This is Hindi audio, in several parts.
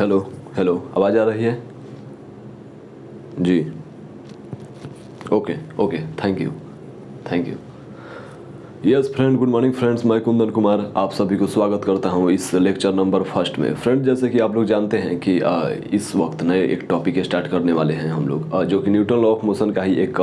हेलो हेलो, आवाज़ आ रही है जी। Okay okay, thank you thank you. Yes friend, good morning friends, मैं कुंदन कुमार आप सभी को स्वागत करता हूं इस लेक्चर नंबर फर्स्ट में। फ्रेंड, जैसे कि आप लोग जानते हैं कि इस वक्त नए एक टॉपिक स्टार्ट करने वाले हैं हम लोग, जो कि न्यूटन लॉ ऑफ मोशन का ही एक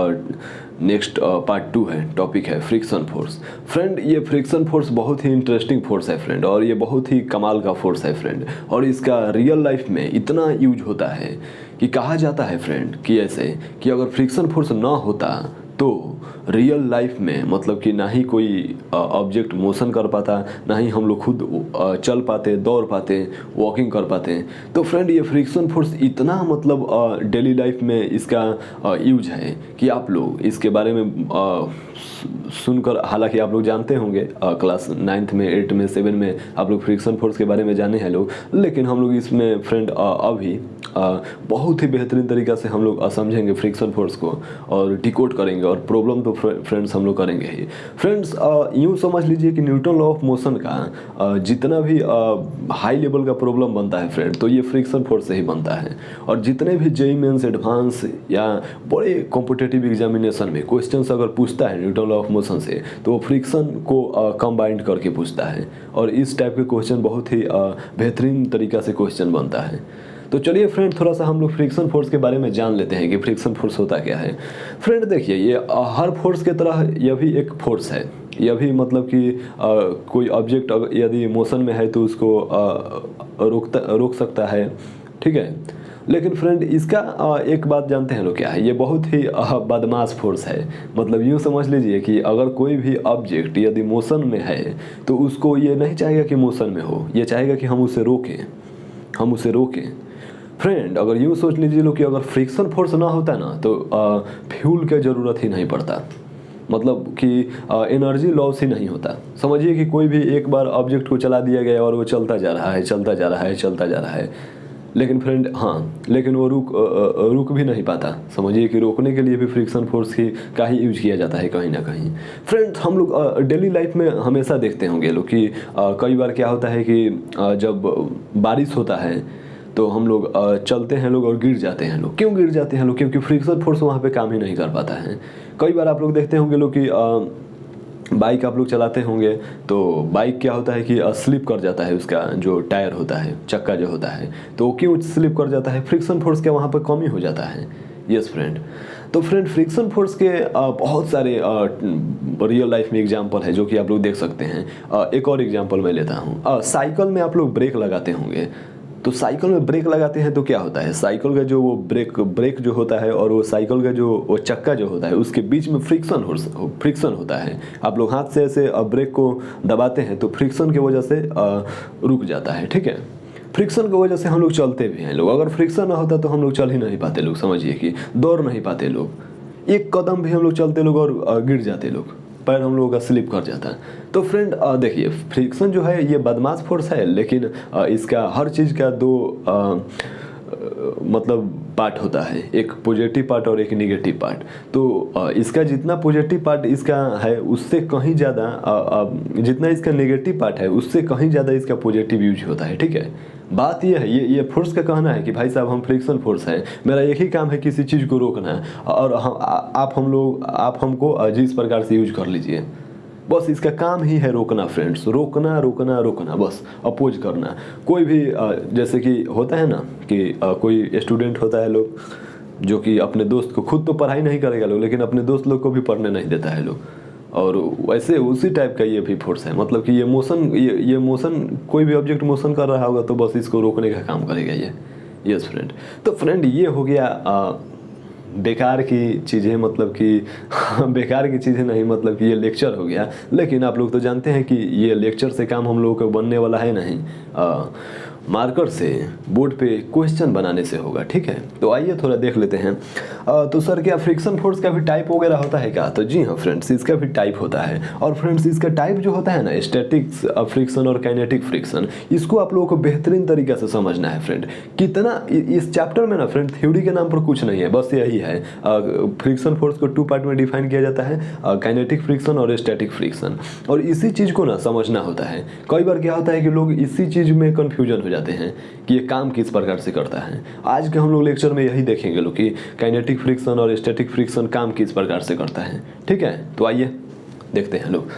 नेक्स्ट पार्ट 2 है, टॉपिक है फ्रिक्शन फोर्स। फ्रेंड, ये फ्रिक्शन फोर्स बहुत ही इंटरेस्टिंग फोर्स है फ्रेंड, और ये बहुत ही कमाल का फोर्स है फ्रेंड, और इसका रियल लाइफ में इतना यूज होता है कि कहा जाता है फ्रेंड कि ऐसे कि अगर फ्रिक्शन फोर्स ना होता तो रियल लाइफ में मतलब कि ना ही कोई ऑब्जेक्ट मोशन कर पाता, ना ही हम लोग खुद चल पाते, दौड़ पाते, वॉकिंग कर पाते। तो फ्रेंड, ये फ्रिक्शन फोर्स इतना मतलब डेली लाइफ में इसका यूज है कि आप लोग इसके बारे में सुनकर, हालांकि आप लोग जानते होंगे क्लास 9th में, 8th में, 7 में आप लोग फ्रिक्शन फोर्स के बारे में जाने हैं लोग, लेकिन हम लोग इसमें फ्रेंड अभी बहुत ही बेहतरीन तरीक़ा से हम लोग समझेंगे फ्रिक्शन फोर्स को और डिकोड करेंगे, और प्रॉब्लम तो फ्रेंड्स हम लोग करेंगे ही। फ्रेंड्स, यूँ समझ लीजिए कि न्यूटन लॉ ऑफ मोशन का जितना भी हाई लेवल का प्रॉब्लम बनता है फ्रेंड, तो ये फ्रिक्शन फोर्स से ही बनता है। और जितने भी जेईई मेंस, एडवांस या बड़े कॉम्पिटिटिव एग्जामिनेशन में क्वेश्चंस अगर पूछता है न्यूटन लॉ ऑफ मोशन से, तो वो फ्रिक्शन को कंबाइंड करके पूछता है, और इस टाइप के क्वेश्चन बहुत ही बेहतरीन तरीक़ा से क्वेश्चन बनता है। तो चलिए फ्रेंड, थोड़ा सा हम लोग फ्रिक्शन फोर्स के बारे में जान लेते हैं कि फ्रिक्शन फोर्स होता क्या है। फ्रेंड देखिए, ये हर फोर्स के तरह यह भी एक फोर्स है। यह भी मतलब कि कोई ऑब्जेक्ट यदि मोशन में है तो उसको रोक सकता है, ठीक है। लेकिन फ्रेंड, इसका एक बात जानते हैं लोग क्या है, ये बहुत ही बदमाश फोर्स है। मतलब यूँ समझ लीजिए कि अगर कोई भी ऑब्जेक्ट यदि मोशन में है तो उसको ये नहीं चाहेगा कि मोशन में हो, ये चाहेगा कि हम उसे रोकें। फ्रेंड, अगर यूँ सोच लीजिए लोग कि अगर फ्रिक्शन फोर्स ना होता ना तो फ्यूल की ज़रूरत ही नहीं पड़ता, मतलब कि एनर्जी लॉस ही नहीं होता। समझिए कि कोई भी एक बार ऑब्जेक्ट को चला दिया गया और वो चलता जा रहा है, लेकिन फ्रेंड लेकिन वो रुक भी नहीं पाता। समझिए कि रोकने के लिए भी फ्रिक्शन फोर्स का ही यूज किया जाता है कहीं ना कहीं। फ्रेंड्स, हम लोग डेली लाइफ में हमेशा देखते होंगे लोग कि कई बार क्या होता है कि जब बारिश होता है तो हम लोग चलते हैं लोग और गिर जाते हैं लोग। क्यों गिर जाते हैं लोग? क्योंकि फ्रिक्शन फोर्स वहाँ पे काम ही नहीं कर पाता है। कई बार आप लोग देखते होंगे लोग कि बाइक आप लोग चलाते होंगे तो बाइक क्या होता है कि स्लिप कर जाता है, उसका जो टायर होता है, चक्का जो होता है, तो क्यों स्लिप कर जाता है? फ्रिक्शन फोर्स के वहाँ पर कमी हो जाता है। यस फ्रेंड, तो फ्रेंड फ्रिक्शन फोर्स के बहुत सारे रियल लाइफ में एग्जांपल है जो कि आप लोग देख सकते हैं। एक और एग्जांपल मैं लेता हूँ। साइकिल में आप लोग ब्रेक लगाते होंगे, तो साइकिल में ब्रेक लगाते हैं तो क्या होता है, साइकिल का जो वो ब्रेक जो होता है और वो साइकिल का जो वो चक्का जो होता है उसके बीच में फ्रिक्शन होता है। आप लोग हाथ से ऐसे ब्रेक को दबाते हैं तो फ्रिक्शन की वजह से रुक जाता है, ठीक है। फ्रिक्शन की वजह से हम लोग चलते भी हैं लोग। अगर फ्रिक्शन ना होता तो हम लोग चल ही नहीं पाते लोग, समझिए कि दौड़ नहीं पाते लोग, एक कदम भी हम लोग चलते लोग और गिर जाते लोग, पैर हम लोगों का स्लिप कर जाता है। तो फ्रेंड देखिए, फ्रिक्शन जो है ये बदमाश फोर्स है, लेकिन इसका हर चीज़ का दो मतलब पार्ट होता है, एक पॉजिटिव पार्ट और एक नेगेटिव पार्ट। तो इसका जितना पॉजिटिव पार्ट इसका है उससे कहीं ज़्यादा जितना इसका नेगेटिव पार्ट है उससे कहीं ज़्यादा इसका पॉजिटिव यूज होता है, ठीक है। बात यह है, ये फोर्स का कहना है कि भाई साहब हम फ्रिक्शन फोर्स है, मेरा एक ही काम है किसी चीज़ को रोकना है, और आप हमको जिस प्रकार से यूज कर लीजिए, बस इसका काम ही है रोकना फ्रेंड्स, रोकना बस, अपोज करना। कोई भी जैसे कि होता है ना कि कोई स्टूडेंट होता है लोग जो कि अपने दोस्त को, खुद तो पढ़ाई नहीं करेगा लोग लेकिन अपने दोस्त लोग को भी पढ़ने नहीं देता है लोग, और वैसे उसी टाइप का ये भी फोर्स है। मतलब कि ये मोशन कोई भी ऑब्जेक्ट मोशन कर रहा होगा तो बस इसको रोकने का काम करेगा ये। यस फ्रेंड, तो फ्रेंड ये हो गया बेकार की चीज़ें, मतलब कि बेकार की चीज़ें नहीं, मतलब कि ये लेक्चर हो गया। लेकिन आप लोग तो जानते हैं कि ये लेक्चर से काम हम लोगों को बनने वाला है नहीं, मार्कर से बोर्ड पे क्वेश्चन बनाने से होगा, ठीक है। तो आइए थोड़ा देख लेते हैं। तो सर क्या फ्रिक्शन फोर्स का भी टाइप वगैरह होता है क्या? तो जी हाँ फ्रेंड्स, इसका भी टाइप होता है। और फ्रेंड्स इसका टाइप जो होता है ना, स्टैटिक फ्रिक्शन और काइनेटिक फ्रिक्शन, इसको आप लोगों को बेहतरीन तरीके से समझना है फ्रेंड। कितना इस चैप्टर में ना फ्रेंड थ्योरी के नाम पर कुछ नहीं है, बस यही है। फ्रिक्शन फोर्स को 2 पार्ट में डिफाइन किया जाता है, काइनेटिक फ्रिक्शन और स्टैटिक फ्रिक्शन, और इसी चीज़ को ना समझना होता है। कई बार क्या होता है कि लोग इसी चीज़ में कन्फ्यूजन हो जाते हैं कि ये काम किस प्रकार से करता है। आज के हम लोग लेक्चर में यही देखेंगे लोग कि काइनेटिक फ्रिक्शन और स्टैटिक फ्रिक्शन काम किस प्रकार से करता है। ठीक है, तो आइए देखते हैं लोग।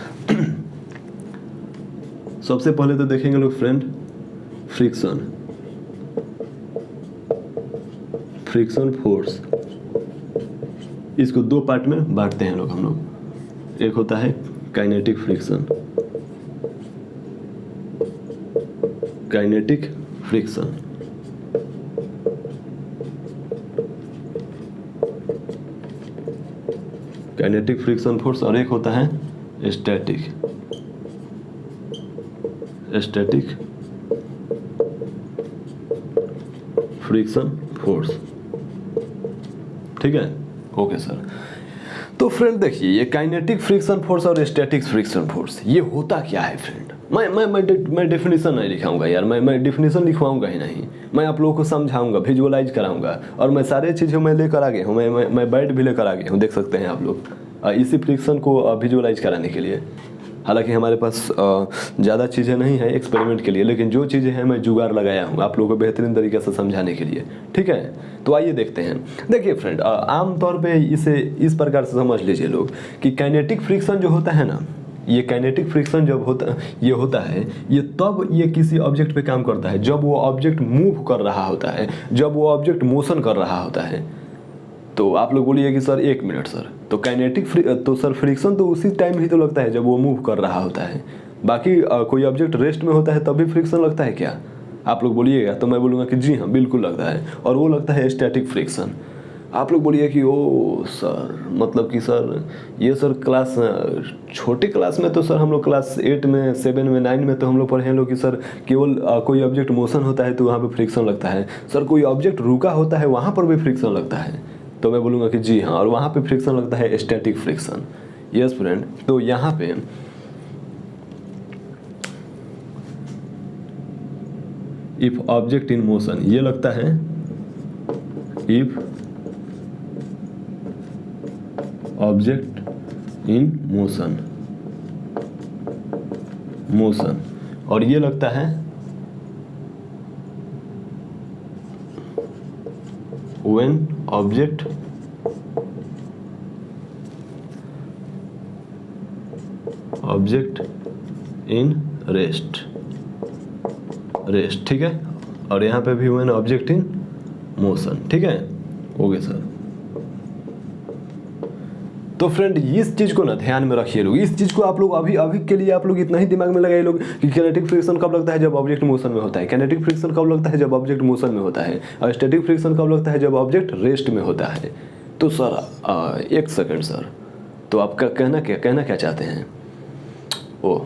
सबसे पहले तो देखेंगे लोग फ्रेंड फ्रिक्शन, फ्रिक्शन फोर्स। इसको दो पार्ट में बांटते हैं लोग हम लोग। एक होता है kinetic friction, kinetic friction, kinetic friction force, और एक होता है स्टैटिक, स्टैटिक फ्रिक्शन फोर्स। ठीक है, ओके सर। तो फ्रेंड देखिए, ये काइनेटिक फ्रिक्शन फोर्स और स्टैटिक फ्रिक्शन फोर्स ये होता क्या है फ्रेंड। मैं डेफिनेशन नहीं लिखाऊंगा यार, मैं डेफिनेशन लिखवाऊंगा ही नहीं। मैं आप लोगों को समझाऊंगा, विजुअलाइज कराऊंगा, और मैं सारे चीज़ें मैं लेकर आ गया हूँ। मैं बैट भी लेकर आ गया हूँ, देख सकते हैं आप लोग, इसी फ्रिक्शन को विजुअलाइज कराने के लिए। हालांकि हमारे पास ज़्यादा चीज़ें नहीं है एक्सपेरिमेंट के लिए, लेकिन जो चीज़ें हैं मैं जुगाड़ लगाया हूँ आप लोगों को बेहतरीन तरीके से समझाने के लिए। ठीक है, तो आइए देखते हैं। देखिए फ्रेंड, आमतौर पे इसे इस प्रकार से समझ लीजिए लोग कि काइनेटिक फ्रिक्शन जो होता है ना, ये काइनेटिक फ्रिक्शन जब होता है ये तब ये किसी ऑब्जेक्ट पे काम करता है जब वो ऑब्जेक्ट मूव कर रहा होता है, जब वो ऑब्जेक्ट मोशन कर रहा होता है। तो आप लोग बोलिए कि सर 1 मिनट सर, तो काइनेटिक तो सर फ्रिक्शन तो उसी टाइम ही तो लगता है जब वो मूव कर रहा होता है। बाकी कोई ऑब्जेक्ट रेस्ट में होता है तब भी फ्रिक्शन लगता है क्या, आप लोग बोलिएगा। तो मैं बोलूँगा कि जी हाँ बिल्कुल लगता है, और वो लगता है स्टैटिक फ्रिक्शन। आप लोग बोलिए कि ओ सर, मतलब कि सर ये सर क्लास छोटी क्लास में तो सर हम लोग क्लास 8 में 7 में 9 में तो हम लोग पढ़े हैं लोग कि सर केवल कोई ऑब्जेक्ट मोशन होता है तो वहाँ पे फ्रिक्शन लगता है। सर कोई ऑब्जेक्ट रुका होता है वहाँ पर भी फ्रिक्शन लगता है। तो मैं बोलूँगा कि जी हाँ, और वहाँ पे फ्रिक्शन लगता है स्टैटिक फ्रिक्शन। यस फ्रेंड, तो यहाँ पे इफ ऑब्जेक्ट इन मोशन ये लगता है, if object in motion, motion, और ये लगता है when object in rest, ठीक है, और यहाँ पे भी when object in motion। ठीक है, ओके सर। तो फ्रेंड इस चीज़ को ना ध्यान में रखिए लोग, इस चीज़ को आप लोग अभी के लिए आप लोग इतना ही दिमाग में लगाइए लोग कि काइनेटिक फ्रिक्शन कब लगता है जब ऑब्जेक्ट मोशन में होता है, काइनेटिक फ्रिक्शन कब लगता है जब ऑब्जेक्ट मोशन में होता है, और स्टैटिक फ्रिक्शन कब लगता है जब ऑब्जेक्ट रेस्ट में होता है। तो सर 1 सेकंड सर, तो आपका कहना क्या चाहते हैं, ओ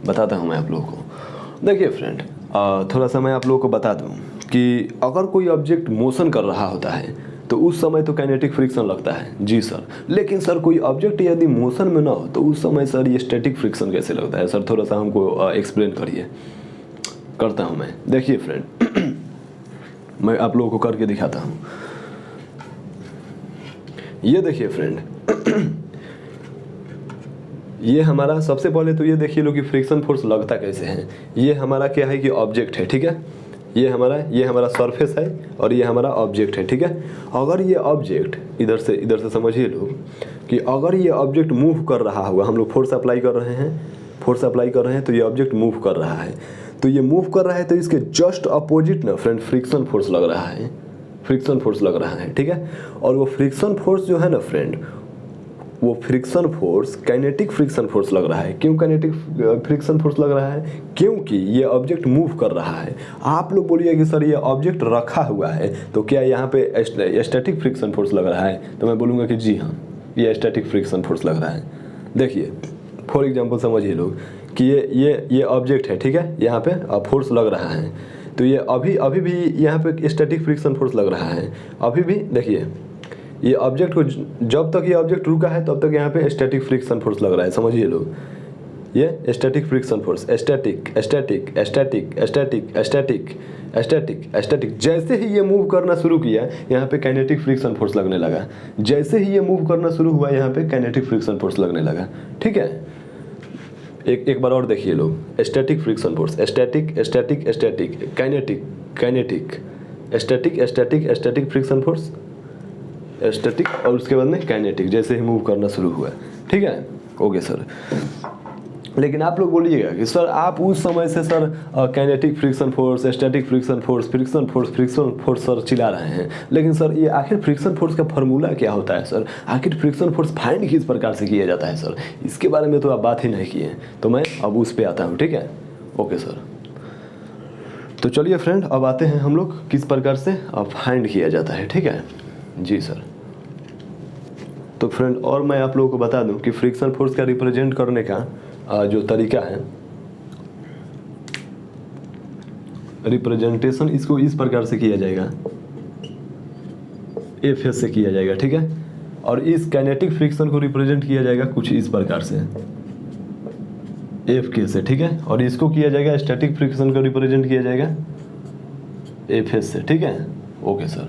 बताता हूँ मैं आप लोगों को। देखिए फ्रेंड, थोड़ा सा मैं आप लोगों को बता दूँ कि अगर कोई ऑब्जेक्ट मोशन कर रहा होता है तो उस समय तो काइनेटिक फ्रिक्शन लगता है, जी सर। लेकिन सर कोई ऑब्जेक्ट यदि मोशन में ना हो तो उस समय सर ये स्टैटिक फ्रिक्शन कैसे लगता है, सर थोड़ा सा हमको एक्सप्लेन करिए। करता हूँ मैं, देखिए फ्रेंड मैं आप लोगों को करके दिखाता हूँ। ये देखिए फ्रेंड ये हमारा, सबसे पहले तो ये देखिए लोग कि फ्रिक्शन फोर्स लगता कैसे है। ये हमारा क्या है कि ऑब्जेक्ट है, ठीक है, ये हमारा सरफेस है और ये हमारा ऑब्जेक्ट है। ठीक है, अगर ये ऑब्जेक्ट इधर से समझिए लोग कि अगर ये ऑब्जेक्ट मूव कर रहा होगा, हम लोग फोर्स अप्लाई कर रहे हैं तो ये ऑब्जेक्ट मूव कर रहा है, तो ये मूव कर रहा है तो इसके जस्ट अपोजिट ना फ्रेंड फ्रिक्शन फोर्स लग रहा है, फ्रिक्शन फोर्स लग रहा है। ठीक है, और वो फ्रिक्शन फोर्स जो है ना फ्रेंड, वो friction force kinetic friction force लग रहा है। क्यों काइनेटिक फ्रिक्शन फोर्स लग रहा है? क्योंकि ये ऑब्जेक्ट मूव कर रहा है। आप लोग बोलिए कि सर ये ऑब्जेक्ट रखा हुआ है तो क्या यहाँ पे स्टैटिक फ्रिक्शन फोर्स लग रहा है? तो मैं बोलूँगा कि जी हाँ, ये स्टैटिक फ्रिक्शन फोर्स लग रहा है। देखिए फॉर एग्जांपल समझिए लोग कि ये ऑब्जेक्ट है, ठीक है, यहाँ पे फोर्स लग रहा है, तो ये अभी भी यहाँ पे स्टैटिक फ्रिक्शन फोर्स लग रहा है। अभी भी देखिए ये ऑब्जेक्ट को, जब तक ये ऑब्जेक्ट रुका है तब तक यहाँ पे स्टैटिक फ्रिक्शन फोर्स लग रहा है। समझिए लोग, ये static friction force, static static static static static static static, जैसे ही ये मूव करना शुरू किया यहाँ पे काइनेटिक फ्रिक्शन फोर्स लगने लगा। जैसे ही ये मूव करना शुरू हुआ यहाँ पे काइनेटिक फ्रिक्शन फोर्स लगने लगा। ठीक है, एक बार और देखिए लोग, static friction force, static static static, kinetic kinetic, static static static friction force, static, और उसके बाद में काइनेटिक, जैसे ही मूव करना शुरू हुआ, ठीक है। ओके सर, लेकिन आप लोग बोलिएगा कि सर आप उस समय से sir kinetic friction force, static friction force sir चिल्ला रहे हैं, लेकिन सर ये आखिर फ्रिक्शन फोर्स का फॉर्मूला क्या होता है सर, आखिर फ्रिक्शन फोर्स फाइंड किस प्रकार से किया जाता है सर, इसके बारे में तो आप बात ही नहीं किए, तो मैं अब उस पर आता हूँ, ठीक है। ओके सर, तो चलिए फ्रेंड, अब आते हैं हम लोग किस प्रकार से फाइंड किया जाता है, ठीक है जी सर। तो फ्रेंड, और मैं आप लोगों को बता दूं कि फ्रिक्शन फोर्स का रिप्रेजेंट करने का जो तरीका है, रिप्रेजेंटेशन इसको इस प्रकार से किया जाएगा, एफ से किया जाएगा, ठीक है। और इस काइनेटिक फ्रिक्शन को रिप्रेजेंट किया जाएगा कुछ इस प्रकार से, एफ के से, ठीक है। और इसको किया जाएगा, स्टैटिक फ्रिक्शन को रिप्रेजेंट किया जाएगा एफ से, ठीक है। ओके सर,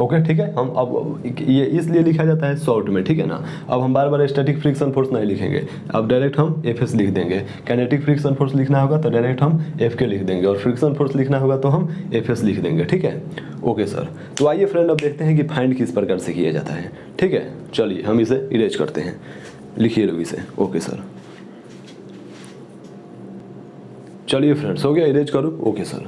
ओके ठीक है। हम अब ये इसलिए लिखा जाता है शॉर्ट में, ठीक है ना। अब हम बार बार स्टैटिक फ्रिक्शन फोर्स नहीं लिखेंगे, अब डायरेक्ट हम एफ एस लिख देंगे। काइनेटिक फ्रिक्शन फोर्स लिखना होगा तो डायरेक्ट हम एफ के लिख देंगे, और फ्रिक्शन फोर्स लिखना होगा तो हम एफ एस लिख देंगे, ठीक है। ओके सर, तो आइए फ्रेंड, अब देखते हैं कि फाइंड किस प्रकार से किया जाता है, ठीक है। चलिए हम इसे इरेज करते हैं, लिखिए लोग इसे। ओके सर, चलिए फ्रेंड्स, हो गया, इरेज करूँ। ओके सर,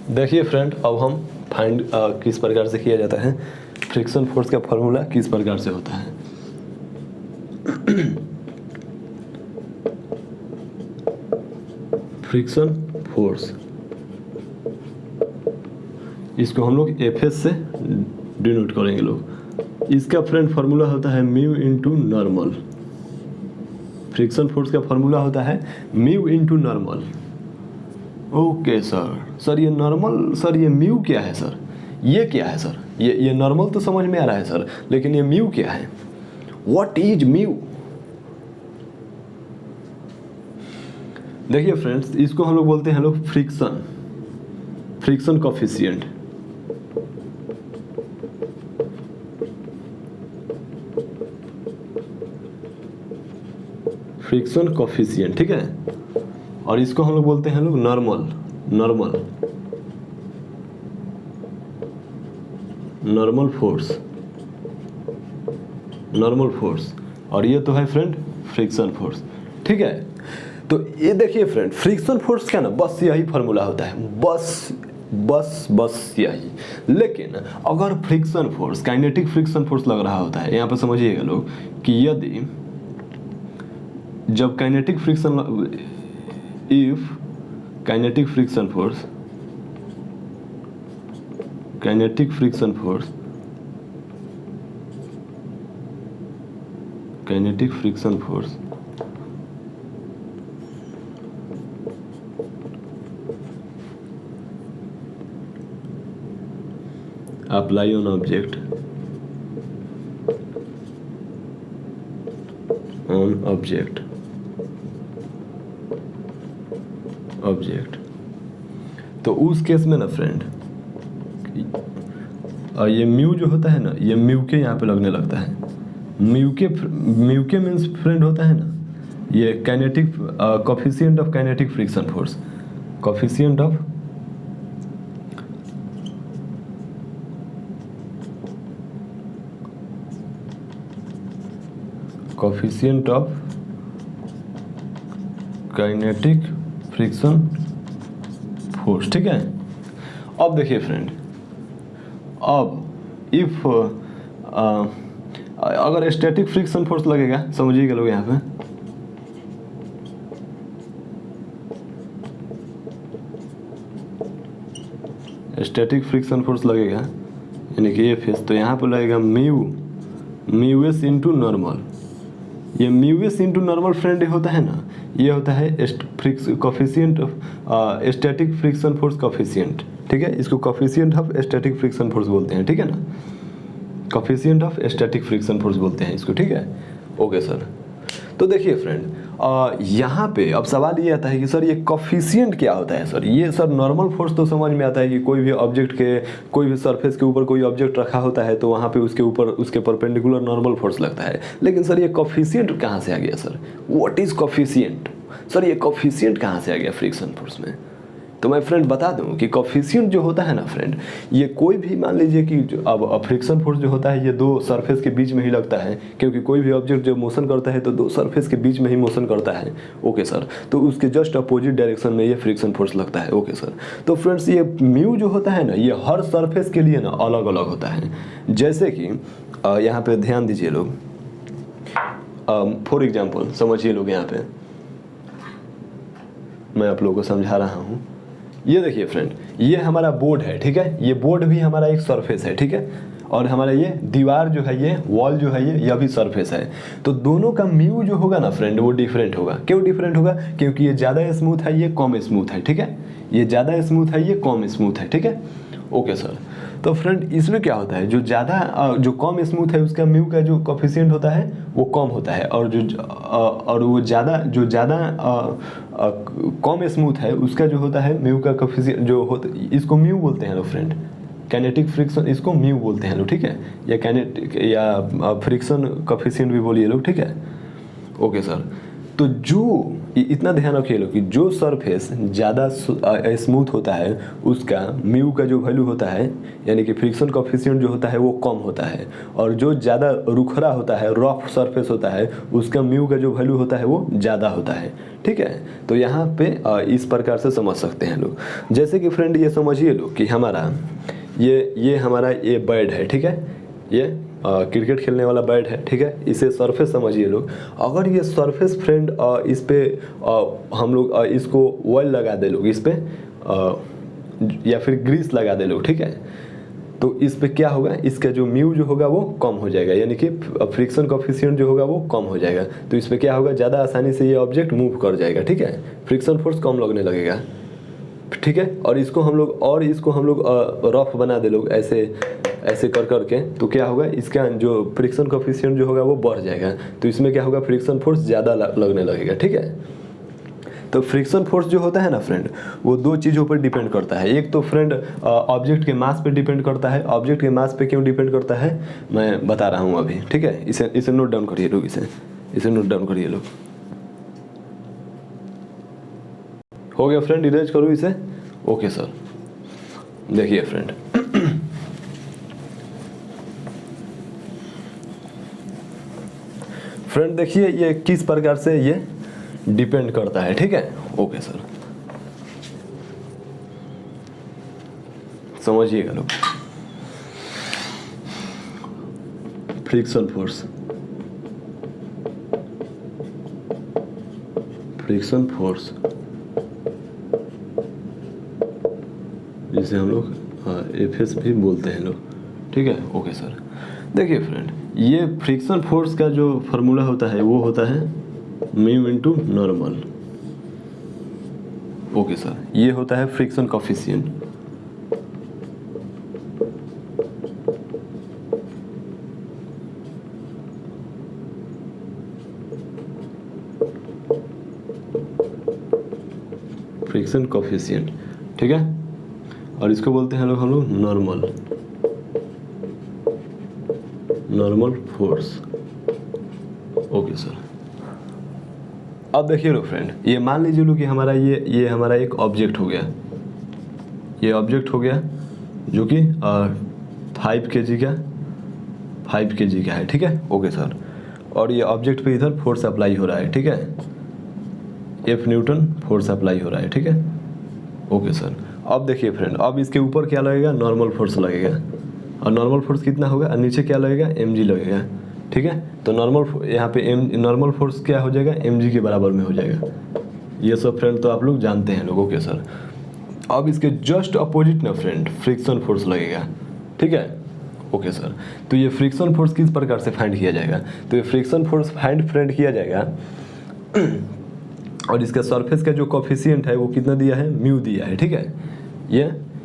देखिए फ्रेंड, अब हम फाइंड किस प्रकार से किया जाता है, फ्रिक्शन फोर्स का फॉर्मूला किस प्रकार से होता है। फ्रिक्शन फोर्स, इसको हम लोग एफ एस से डिनोट करेंगे लोग। इसका फ्रेंड फार्मूला होता है mu into normal. Friction force का फार्मूला होता है mu into normal. Okay sir ये नॉर्मल, सर ये म्यू क्या है सर, ये क्या है सर, ये नॉर्मल तो समझ में आ रहा है सर, लेकिन ये म्यू क्या है, व्हाट इज म्यू। देखिए फ्रेंड्स, इसको हम लोग बोलते हैं लोग फ्रिक्शन कोफिशिएंट। फ्रिक्शन कोफिशिएंट, ठीक है। और इसको हम लोग बोलते हैं लोग नॉर्मल फोर्स, और ये तो है फ्रेंड फ्रिक्शन फोर्स, ठीक है। तो ये देखिए फ्रेंड, फ्रिक्शन फोर्स का ना बस यही फार्मूला होता है, बस यही। लेकिन अगर friction force, kinetic friction force लग रहा होता है, यहाँ पे समझिएगा लोग कि यदि जब kinetic friction, if kinetic friction force apply on object, तो उस केस में ना फ्रेंड, ये म्यू जो होता है ना, ये म्यू के यहाँ पे लगने लगता है। म्यू के मीन्स फ्रेंड होता है ना, ये kinetic coefficient of kinetic friction force, coefficient of kinetic friction force, ठीक है। अब देखिए फ्रेंड, अब इफ अगर स्टैटिक फ्रिक्शन फोर्स लगेगा, समझिएगा लोग यहाँ पे, स्टैटिक फ्रिक्शन फोर्स लगेगा यानी कि एफ एस, तो यहाँ पे लगेगा म्यू एस इंटू नॉर्मल। ये mu S into normal friend होता है ना, ये होता है coefficient of static friction force coefficient, ठीक है। इसको coefficient of static friction force बोलते हैं, ठीक है ना, coefficient of static friction force बोलते हैं इसको, ठीक है। ओके सर, तो देखिए फ्रेंड, यहाँ पे अब सवाल ये आता है कि सर ये कोफिशिएंट क्या होता है सर। ये सर नॉर्मल फोर्स तो समझ में आता है कि कोई भी ऑब्जेक्ट के, कोई भी सरफेस के ऊपर कोई ऑब्जेक्ट रखा होता है तो वहाँ पे उसके ऊपर उसके परपेंडिकुलर नॉर्मल फोर्स लगता है। लेकिन सर ये कोफिशिएंट कहाँ से आ गया sir? What is coefficient? Sir ये कोफिशिएंट कहाँ से आ गया फ्रिक्शन फोर्स में? तो मैं फ्रेंड बता दूं कि कोफिशिएंट जो होता है ना फ्रेंड, ये कोई भी मान लीजिए कि अब फ्रिक्शन फोर्स जो होता है ये दो सरफेस के बीच में ही लगता है, क्योंकि कोई भी ऑब्जेक्ट जब मोशन करता है तो दो सरफेस के बीच में ही मोशन करता है। ओके सर, तो उसके जस्ट अपोजिट डायरेक्शन में ये फ्रिक्शन फोर्स लगता है। ओके सर, तो फ्रेंड्स ये म्यू जो होता है ना, ये हर सरफेस के लिए ना अलग अलग होता है। जैसे कि यहाँ पे ध्यान दीजिए लोग, फॉर एग्जाम्पल समझिए लोग, यहाँ पे मैं आप लोगों को समझा रहा हूँ। ये देखिए फ्रेंड, ये हमारा बोर्ड है, ठीक है, ये बोर्ड भी हमारा एक सरफेस है, ठीक है, और हमारा ये दीवार जो है, ये वॉल जो है, ये भी सरफेस है। तो दोनों का म्यू जो होगा ना फ्रेंड, वो डिफरेंट होगा। क्यों डिफरेंट होगा? क्योंकि ये ज़्यादा स्मूथ है, ये कम स्मूथ है, ठीक है, ये ज़्यादा स्मूथ है, ये कम स्मूथ है, ठीक है। ओके सर, तो फ्रेंड इसमें क्या होता है, जो ज़्यादा जो कम स्मूथ है उसका म्यू का जो कोफिशिएंट होता है वो कम होता है, और वो ज़्यादा कम स्मूथ है उसका जो होता है म्यू का कोफिशिएंट जो होता, इसको म्यू बोलते हैं लोग फ्रेंड, काइनेटिक फ्रिक्शन, इसको म्यू बोलते हैं लोग, ठीक है, या काइनेटिक या फ्रिक्शन कोफिशिएंट भी बोलिए लोग, ठीक है। ओके सर, तो जो इतना ध्यान रखिए लोग कि जो सरफेस ज़्यादा स्मूथ होता है उसका म्यू का जो वैल्यू होता है, यानी कि फ्रिक्शन कोफिशिएंट जो होता है वो कम होता है, और जो ज़्यादा रुखरा होता है, रफ सरफेस होता है, उसका म्यू का जो वैल्यू होता है वो ज़्यादा होता है, ठीक है। तो यहाँ पे इस प्रकार से समझ सकते हैं लोग। जैसे कि फ्रेंड ये समझिए लोग कि हमारा ये हमारा ये बैट है, ठीक है, ये क्रिकेट खेलने वाला बैट है, ठीक है, इसे सरफेस समझिए लोग। अगर ये सरफेस फ्रेंड इस पे हम लोग इसको ऑयल लगा दे लोग, इस पे या फिर ग्रीस लगा दे लोग, ठीक है, तो इस पे क्या होगा, इसका जो म्यू जो होगा वो कम हो जाएगा, यानी कि फ्रिक्शन कोफिशिएंट जो होगा वो कम हो जाएगा। तो इस पे क्या होगा, ज़्यादा आसानी से ये ऑब्जेक्ट मूव कर जाएगा, ठीक है, फ्रिक्शन फोर्स कम लगने लगेगा, ठीक है। और इसको हम लोग रफ बना दे लोग, ऐसे कर करके, तो क्या होगा, इसका जो फ्रिक्शन कोफिशिएंट जो होगा वो बढ़ जाएगा, तो इसमें क्या होगा, फ्रिक्शन फोर्स ज़्यादा लगने लगेगा, ठीक है। तो फ्रिक्शन फोर्स जो होता है ना फ्रेंड, वो दो चीज़ों पर डिपेंड करता है। एक तो फ्रेंड ऑब्जेक्ट के मास पे डिपेंड करता है। ऑब्जेक्ट के मास पे क्यों डिपेंड करता है मैं बता रहा हूँ अभी, ठीक है। इसे नोट डाउन करिए लोग, इसे नोट डाउन करिए लोग। हो गया फ्रेंड, इरेज करूँ इसे? ओके सर, देखिए फ्रेंड, फ्रेंड देखिए ये किस प्रकार से ये डिपेंड करता है, ठीक है। ओके सर, समझिएगा लोग। फ्रिक्शन फोर्स, जिसे हम लोग एफएस भी बोलते हैं लोग, ठीक है। ओके सर, देखिए फ्रेंड, ये फ्रिक्शन फोर्स का जो फार्मूला होता है वो होता है mu into normal. Okay sir, ये होता है फ्रिक्शन कोफिशिएंट। फ्रिक्शन कोफिशिएंट, ठीक है, और इसको बोलते हैं हम लोग नॉर्मल फोर्स। ओके सर, अब देखिए लो फ्रेंड, ये मान लीजिए लो कि हमारा ये हमारा एक ऑब्जेक्ट हो गया, ये ऑब्जेक्ट हो गया जो कि 5 kg का है, ठीक है। ओके सर, और ये ऑब्जेक्ट पे इधर फोर्स अप्लाई हो रहा है, ठीक है, F न्यूटन फोर्स अप्लाई हो रहा है, ठीक है। ओके सर, अब देखिए फ्रेंड, अब इसके ऊपर क्या लगेगा, नॉर्मल फोर्स लगेगा, और नॉर्मल फोर्स कितना होगा, और नीचे क्या लगेगा, mg लगेगा, ठीक है। तो यहाँ पे नॉर्मल फोर्स क्या हो जाएगा, mg के बराबर में हो जाएगा। ये सब फ्रेंड तो आप लोग जानते हैं लोग। ओके सर, अब इसके जस्ट अपोजिट ना फ्रेंड फ्रिक्शन फोर्स लगेगा, ठीक है। ओके सर, तो ये फ्रिक्शन फोर्स किस प्रकार से फाइंड किया जाएगा, तो ये फ्रिक्शन फोर्स फाइंड किया जाएगा, और इसका सरफेस का जो कोफिशिएंट है वो कितना दिया है, म्यू दिया है, ठीक है।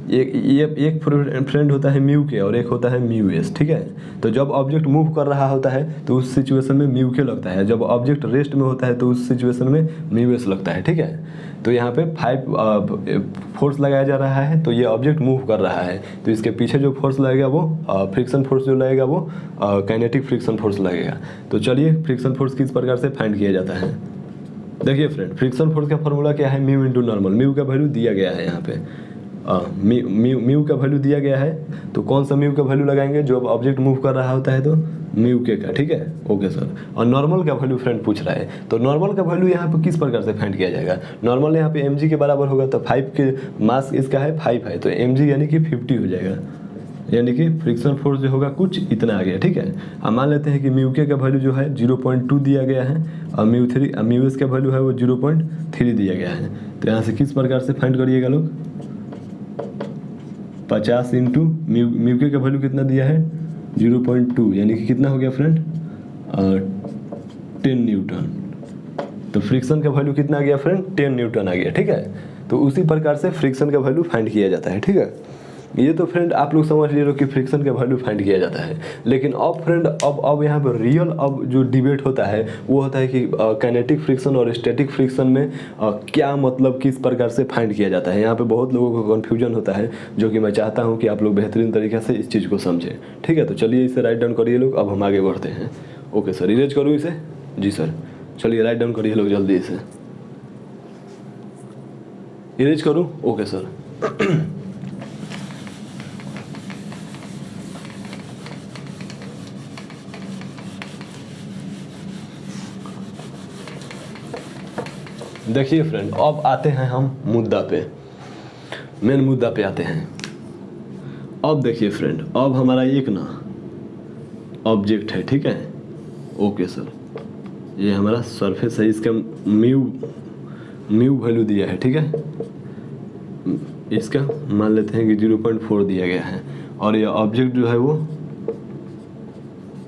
एक फ्रेंड होता है म्यू के और एक होता है म्यू एस, ठीक है। तो जब ऑब्जेक्ट मूव कर रहा होता है तो उस सिचुएशन में म्यू के लगता है, जब ऑब्जेक्ट रेस्ट में होता है तो उस सिचुएशन में म्यू एस लगता है, ठीक है। तो यहाँ पे 5 फोर्स लगाया जा रहा है, तो ये ऑब्जेक्ट मूव कर रहा है, तो इसके पीछे जो फोर्स लगेगा वो फ्रिक्शन फोर्स जो लगेगा वो काइनेटिक फ्रिक्शन फोर्स लगेगा। तो चलिए फ्रिक्शन फोर्स किस प्रकार से फाइंड किया जाता है। देखिए फ्रेंड, फ्रिक्शन फोर्स का फॉर्मूला क्या है, म्यू इंटू नॉर्मल। म्यू का वैल्यू दिया गया है यहाँ पे, म्यू का वैल्यू दिया गया है, तो कौन सा म्यू का वैल्यू लगाएंगे, जो ऑब्जेक्ट मूव कर रहा होता है तो म्यू के का, ठीक है। ओके सर, और नॉर्मल का वैल्यू फ्रेंड पूछ रहा है, तो नॉर्मल का वैल्यू यहाँ पे किस प्रकार से फाइंड किया जाएगा। नॉर्मल यहाँ पे mg के बराबर होगा, तो 5 के मास इसका है 5 है, तो mg यानी कि 50 हो जाएगा, यानी कि फ्रिक्शन फोर्स जो होगा कुछ इतना आ गया, ठीक है। अब मान लेते हैं कि म्यू के का वैल्यू जो है 0.2 दिया गया है और म्यू एस का वैल्यू है वो 0.3 दिया गया है। तो यहाँ से किस प्रकार से फाइंड करिएगा लोग, 50 इंटू म्यू के का वैल्यू कितना दिया है 0.2, यानी कि कितना हो गया फ्रेंड 10 न्यूटन। तो फ्रिक्शन का वैल्यू कितना आ गया फ्रेंड 10 न्यूटन आ गया, ठीक है। तो उसी प्रकार से फ्रिक्शन का वैल्यू फाइंड किया जाता है, ठीक है। ये तो फ्रेंड आप लोग समझ लिए कि फ्रिक्शन का वैल्यू फाइंड किया जाता है, लेकिन अब फ्रेंड अब यहाँ पर रियल अब जो डिबेट होता है वो होता है कि काइनेटिक फ्रिक्शन और स्टैटिक फ्रिक्शन में क्या मतलब किस प्रकार से फाइंड किया जाता है। यहाँ पे बहुत लोगों को कन्फ्यूजन होता है, जो कि मैं चाहता हूँ कि आप लोग बेहतरीन तरीके से इस चीज़ को समझें, ठीक है। तो चलिए इसे राइट डाउन करिए लोग, अब हम आगे बढ़ते हैं। ओके सर, इरेज करूँ इसे, जी सर, चलिए राइट डाउन करिए लोग जल्दी इसे, इरेज करूँ, ओके सर। देखिए फ्रेंड, अब आते हैं हम मुद्दा पे, मेन मुद्दा पे आते हैं। अब देखिए फ्रेंड, अब हमारा एक ना ऑब्जेक्ट है, ठीक है। ओके सर, ये हमारा सरफेस है, इसका म्यू वैल्यू दिया है, ठीक है। इसका मान लेते हैं कि 0.4 दिया गया है और ये ऑब्जेक्ट जो है वो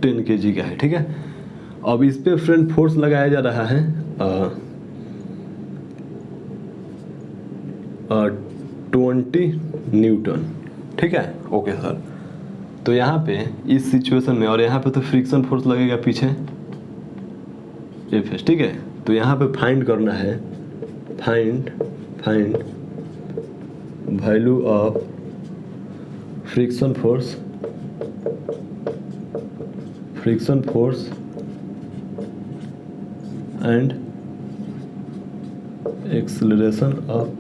10 kg का है, ठीक है। अब इस पे फ्रेंड फोर्स लगाया जा रहा है 20 न्यूटन, ठीक है। ओके सर, तो यहाँ पे इस सिचुएशन में, और यहाँ पे तो फ्रिक्शन फोर्स लगेगा पीछे F, ठीक है। तो यहाँ पे फाइंड करना है, find value of friction force and acceleration of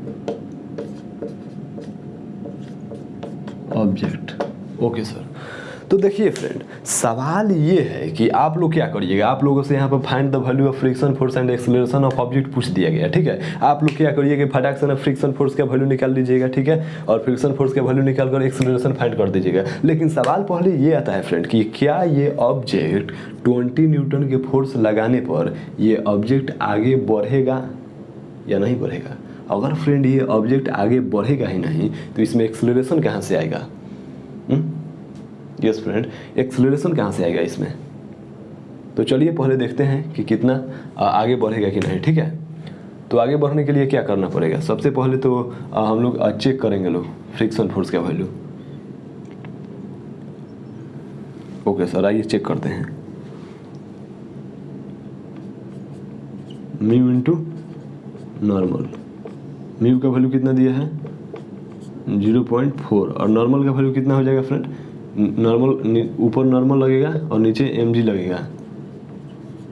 object. Okay sir, तो देखिए फ्रेंड, सवाल ये है कि आप लोग क्या करिएगा, आप लोगों से यहाँ पर find the value of friction force and acceleration of object पूछ दिया गया, ठीक है। आप लोग क्या करिएगा, फटाक से ना फ्रिक्शन फोर्स का वैल्यू निकाल लीजिएगा, ठीक है, और फ्रिक्शन फोर्स का वैल्यू निकाल कर एक्सेलरेशन फाइंड कर दीजिएगा। लेकिन सवाल पहले ये आता है फ्रेंड कि क्या ये ऑब्जेक्ट 20 न्यूटन के फोर्स लगाने पर ये ऑब्जेक्ट आगे बढ़ेगा या नहीं बढ़ेगा। अगर फ्रेंड ये ऑब्जेक्ट आगे बढ़ेगा ही नहीं तो इसमें एक्सेलरेशन कहाँ से आएगा। यस फ्रेंड, एक्सेलरेशन कहाँ से आएगा इसमें। तो चलिए पहले देखते हैं कि कितना आगे बढ़ेगा कि नहीं, ठीक है। तो आगे बढ़ने के लिए क्या करना पड़ेगा, सबसे पहले तो हम लोग चेक करेंगे लोग फ्रिक्शन फोर्स का वैल्यू। ओके सर, आइए चेक करते हैं। म्यू इंटू नॉर्मल, म्यू का वैल्यू कितना दिया है 0.4 और नॉर्मल का वैल्यू कितना हो जाएगा फ्रेंड, नॉर्मल ऊपर नॉर्मल लगेगा और नीचे mg लगेगा,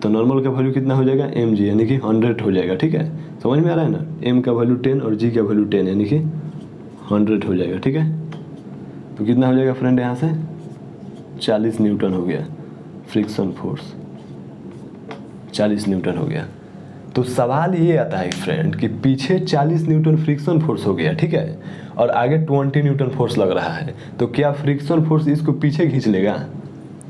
तो नॉर्मल का वैल्यू कितना हो जाएगा mg, यानी कि 100 हो जाएगा, ठीक है। समझ में आ रहा है ना, m का वैल्यू 10 और g का वैल्यू 10, यानी कि 100 हो जाएगा, ठीक है। तो कितना हो जाएगा फ्रेंड, यहाँ से 40 न्यूटन हो गया फ्रिक्शन फोर्स, 40 न्यूटन हो गया। तो सवाल ये आता है फ्रेंड कि पीछे 40 न्यूटन फ्रिक्शन फोर्स हो गया, ठीक है, और आगे 20 न्यूटन फोर्स लग रहा है, तो क्या फ्रिक्शन फोर्स इसको पीछे खींच लेगा,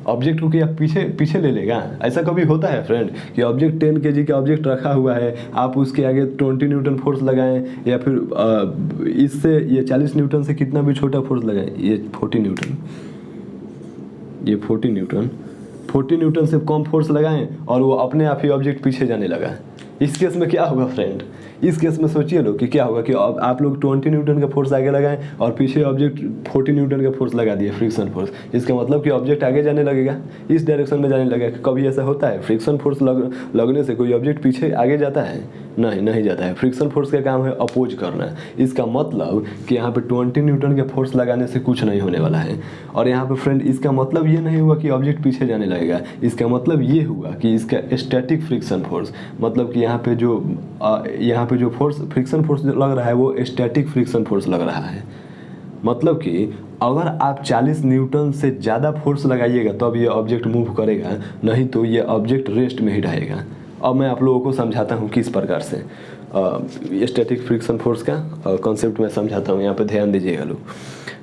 ऑब्जेक्ट को क्या पीछे ले लेगा। ऐसा कभी होता है फ्रेंड कि ऑब्जेक्ट 10 kg का ऑब्जेक्ट रखा हुआ है, आप उसके आगे 20 न्यूटन फोर्स लगाएं, या फिर इससे ये 40 न्यूटन से कितना भी छोटा फोर्स लगाएं, ये 40 न्यूटन, ये 40 न्यूटन से कम फोर्स लगाएं और वो अपने आप ही ऑब्जेक्ट पीछे जाने लगा। इस केस में क्या होगा फ्रेंड, इस केस में सोचिए लोग कि क्या होगा कि आप लोग 20 न्यूटन का फोर्स आगे लगाएं और पीछे ऑब्जेक्ट 40 न्यूटन का फोर्स लगा दिए, फ्रिक्शन फोर्स। इसका मतलब कि ऑब्जेक्ट आगे जाने लगेगा, इस डायरेक्शन में जाने लगेगा। कभी ऐसा होता है फ्रिक्शन फोर्स लगने से कोई ऑब्जेक्ट पीछे आगे जाता है? नहीं जाता है। फ्रिक्शन फोर्स का काम है अपोज करना। इसका मतलब कि यहाँ पे 20 न्यूटन के फोर्स लगाने से कुछ नहीं होने वाला है। और यहाँ पे फ्रेंड इसका मतलब ये नहीं हुआ कि ऑब्जेक्ट पीछे जाने लगेगा, इसका मतलब ये हुआ कि इसका स्टैटिक फ्रिक्शन फोर्स, मतलब कि यहाँ पे जो फोर्स फ्रिक्शन फोर्स लग रहा है वो स्टैटिक फ्रिक्शन फोर्स लग रहा है। मतलब कि अगर आप 40 न्यूटन से ज़्यादा फोर्स लगाइएगा तब ये ऑब्जेक्ट मूव करेगा, नहीं तो ये ऑब्जेक्ट रेस्ट में ही रहेगा। अब मैं आप लोगों को समझाता हूँ किस प्रकार से स्टैटिक फ्रिक्शन फोर्स का कॉन्सेप्ट मैं समझाता हूँ। यहाँ पे ध्यान दीजिएगा लोग,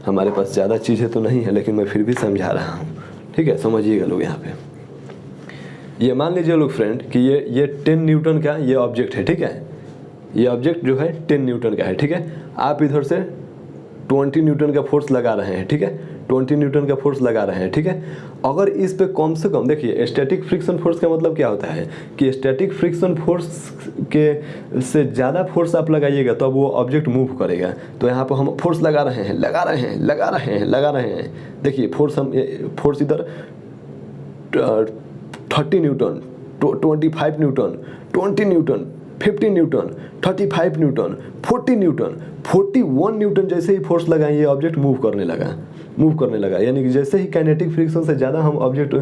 हमारे पास ज़्यादा चीज़ें तो नहीं है लेकिन मैं फिर भी समझा रहा हूँ, ठीक है? समझिएगा लोग। यहाँ पे ये मान लीजिए लोग फ्रेंड कि ये 10 न्यूटन का ये ऑब्जेक्ट है, ठीक है? ये ऑब्जेक्ट जो है 10 न्यूटन का है, ठीक है? आप इधर से 20 न्यूटन का फोर्स लगा रहे हैं, ठीक है? 20 न्यूटन का फोर्स लगा रहे हैं, ठीक है? अगर इस पे कम से कम, देखिए स्टैटिक फ्रिक्शन फोर्स का मतलब क्या होता है कि स्टैटिक फ्रिक्शन फोर्स के से ज़्यादा फोर्स आप लगाइएगा तब वो ऑब्जेक्ट मूव करेगा। तो यहाँ पर हम फोर्स लगा रहे हैं। देखिए फोर्स इधर 30 Newton, 25 Newton, 20 Newton, 50 Newton, 35 Newton, 40 Newton, 41 Newton जैसे ही फोर्स लगाए ये ऑब्जेक्ट मूव करने लगा। यानी कि जैसे ही काइनेटिक फ्रिक्शन से ज़्यादा हम ऑब्जेक्ट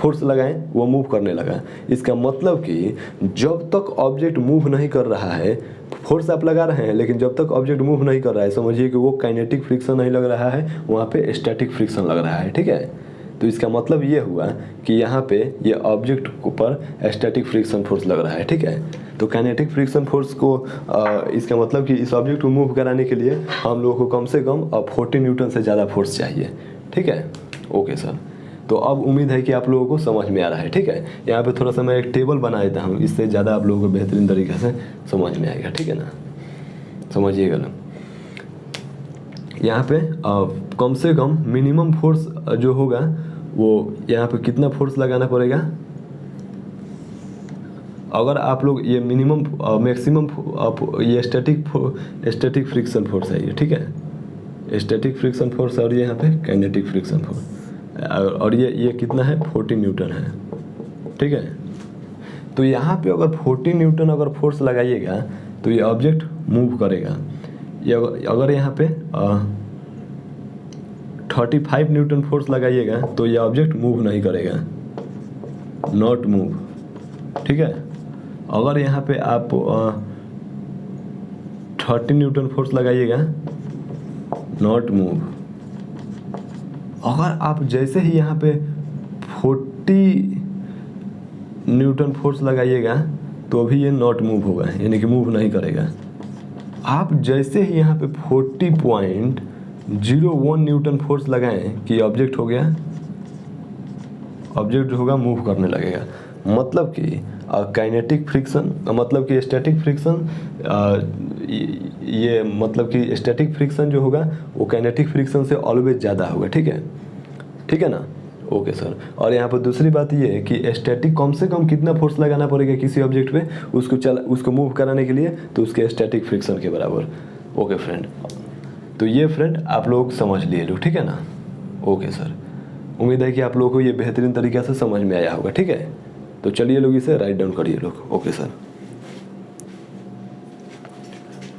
फोर्स लगाएं वो मूव करने लगा। इसका मतलब कि जब तक ऑब्जेक्ट मूव नहीं कर रहा है, फोर्स आप लगा रहे हैं लेकिन जब तक ऑब्जेक्ट मूव नहीं कर रहा है, समझिए कि वो काइनेटिक फ्रिक्शन नहीं लग रहा है, वहाँ पे स्टैटिक फ्रिक्शन लग रहा है, ठीक है? तो इसका मतलब ये हुआ कि यहाँ पे ये ऑब्जेक्ट पर स्टैटिक फ्रिक्शन फोर्स लग रहा है, ठीक है? तो काइनेटिक फ्रिक्शन फोर्स को इसका मतलब कि इस ऑब्जेक्ट को मूव कराने के लिए हम लोगों को कम से कम 40 न्यूटन से ज़्यादा फोर्स चाहिए, ठीक है? ओके सर, तो अब उम्मीद है कि आप लोगों को समझ में आ रहा है, ठीक है? यहाँ पे थोड़ा सा मैं एक टेबल बना देता हूँ, इससे ज़्यादा आप लोगों को बेहतरीन तरीके से समझ में आएगा, ठीक है ना? समझिएगा ना, यहाँ पे कम से कम मिनिमम फोर्स जो होगा वो यहाँ पे कितना फोर्स लगाना पड़ेगा। अगर आप लोग ये मिनिमम मैक्सिमम ये स्टैटिक फ्रिक्शन फोर्स है ये, ठीक है? स्टैटिक फ्रिक्शन फोर्स और ये यहाँ पे काइनेटिक फ्रिक्शन फोर्स, और ये कितना है 40 न्यूटन है, ठीक है? तो यहाँ पे अगर 40 न्यूटन अगर फोर्स लगाइएगा तो ये ऑब्जेक्ट मूव करेगा। ये अगर यहाँ पे 35 न्यूटन फोर्स लगाइएगा तो ये ऑब्जेक्ट मूव नहीं करेगा, नॉट मूव, ठीक है? अगर यहाँ पे आप 30 न्यूटन फोर्स लगाइएगा, नॉट मूव। अगर आप जैसे ही यहाँ पे 40 न्यूटन फोर्स लगाइएगा तो भी ये नॉट मूव होगा, यानी कि मूव नहीं करेगा। आप जैसे ही यहाँ पे 40.01 न्यूटन फोर्स लगाएं कि ऑब्जेक्ट हो गया, ऑब्जेक्ट जो होगा मूव करने लगेगा। मतलब कि काइनेटिक फ्रिक्शन, मतलब कि स्टैटिक फ्रिक्शन, ये मतलब कि स्टैटिक फ्रिक्शन जो होगा वो काइनेटिक फ्रिक्शन से ऑलवेज ज़्यादा होगा, ठीक है? ठीक है ना? Okay sir. और यहाँ पर दूसरी बात ये है कि स्टैटिक कम से कम कितना फोर्स लगाना पड़ेगा किसी ऑब्जेक्ट पे उसको मूव कराने के लिए, तो उसके स्टैटिक फ्रिक्शन के बराबर। ओके फ्रेंड, तो ये फ्रेंड आप लोग समझ लिए लोग, ठीक है ना? ओके सर, उम्मीद है कि आप लोगों को ये बेहतरीन तरीके से समझ में आया होगा, ठीक है? तो चलिए लोग इसे राइट डाउन करिए लोग। ओके सर,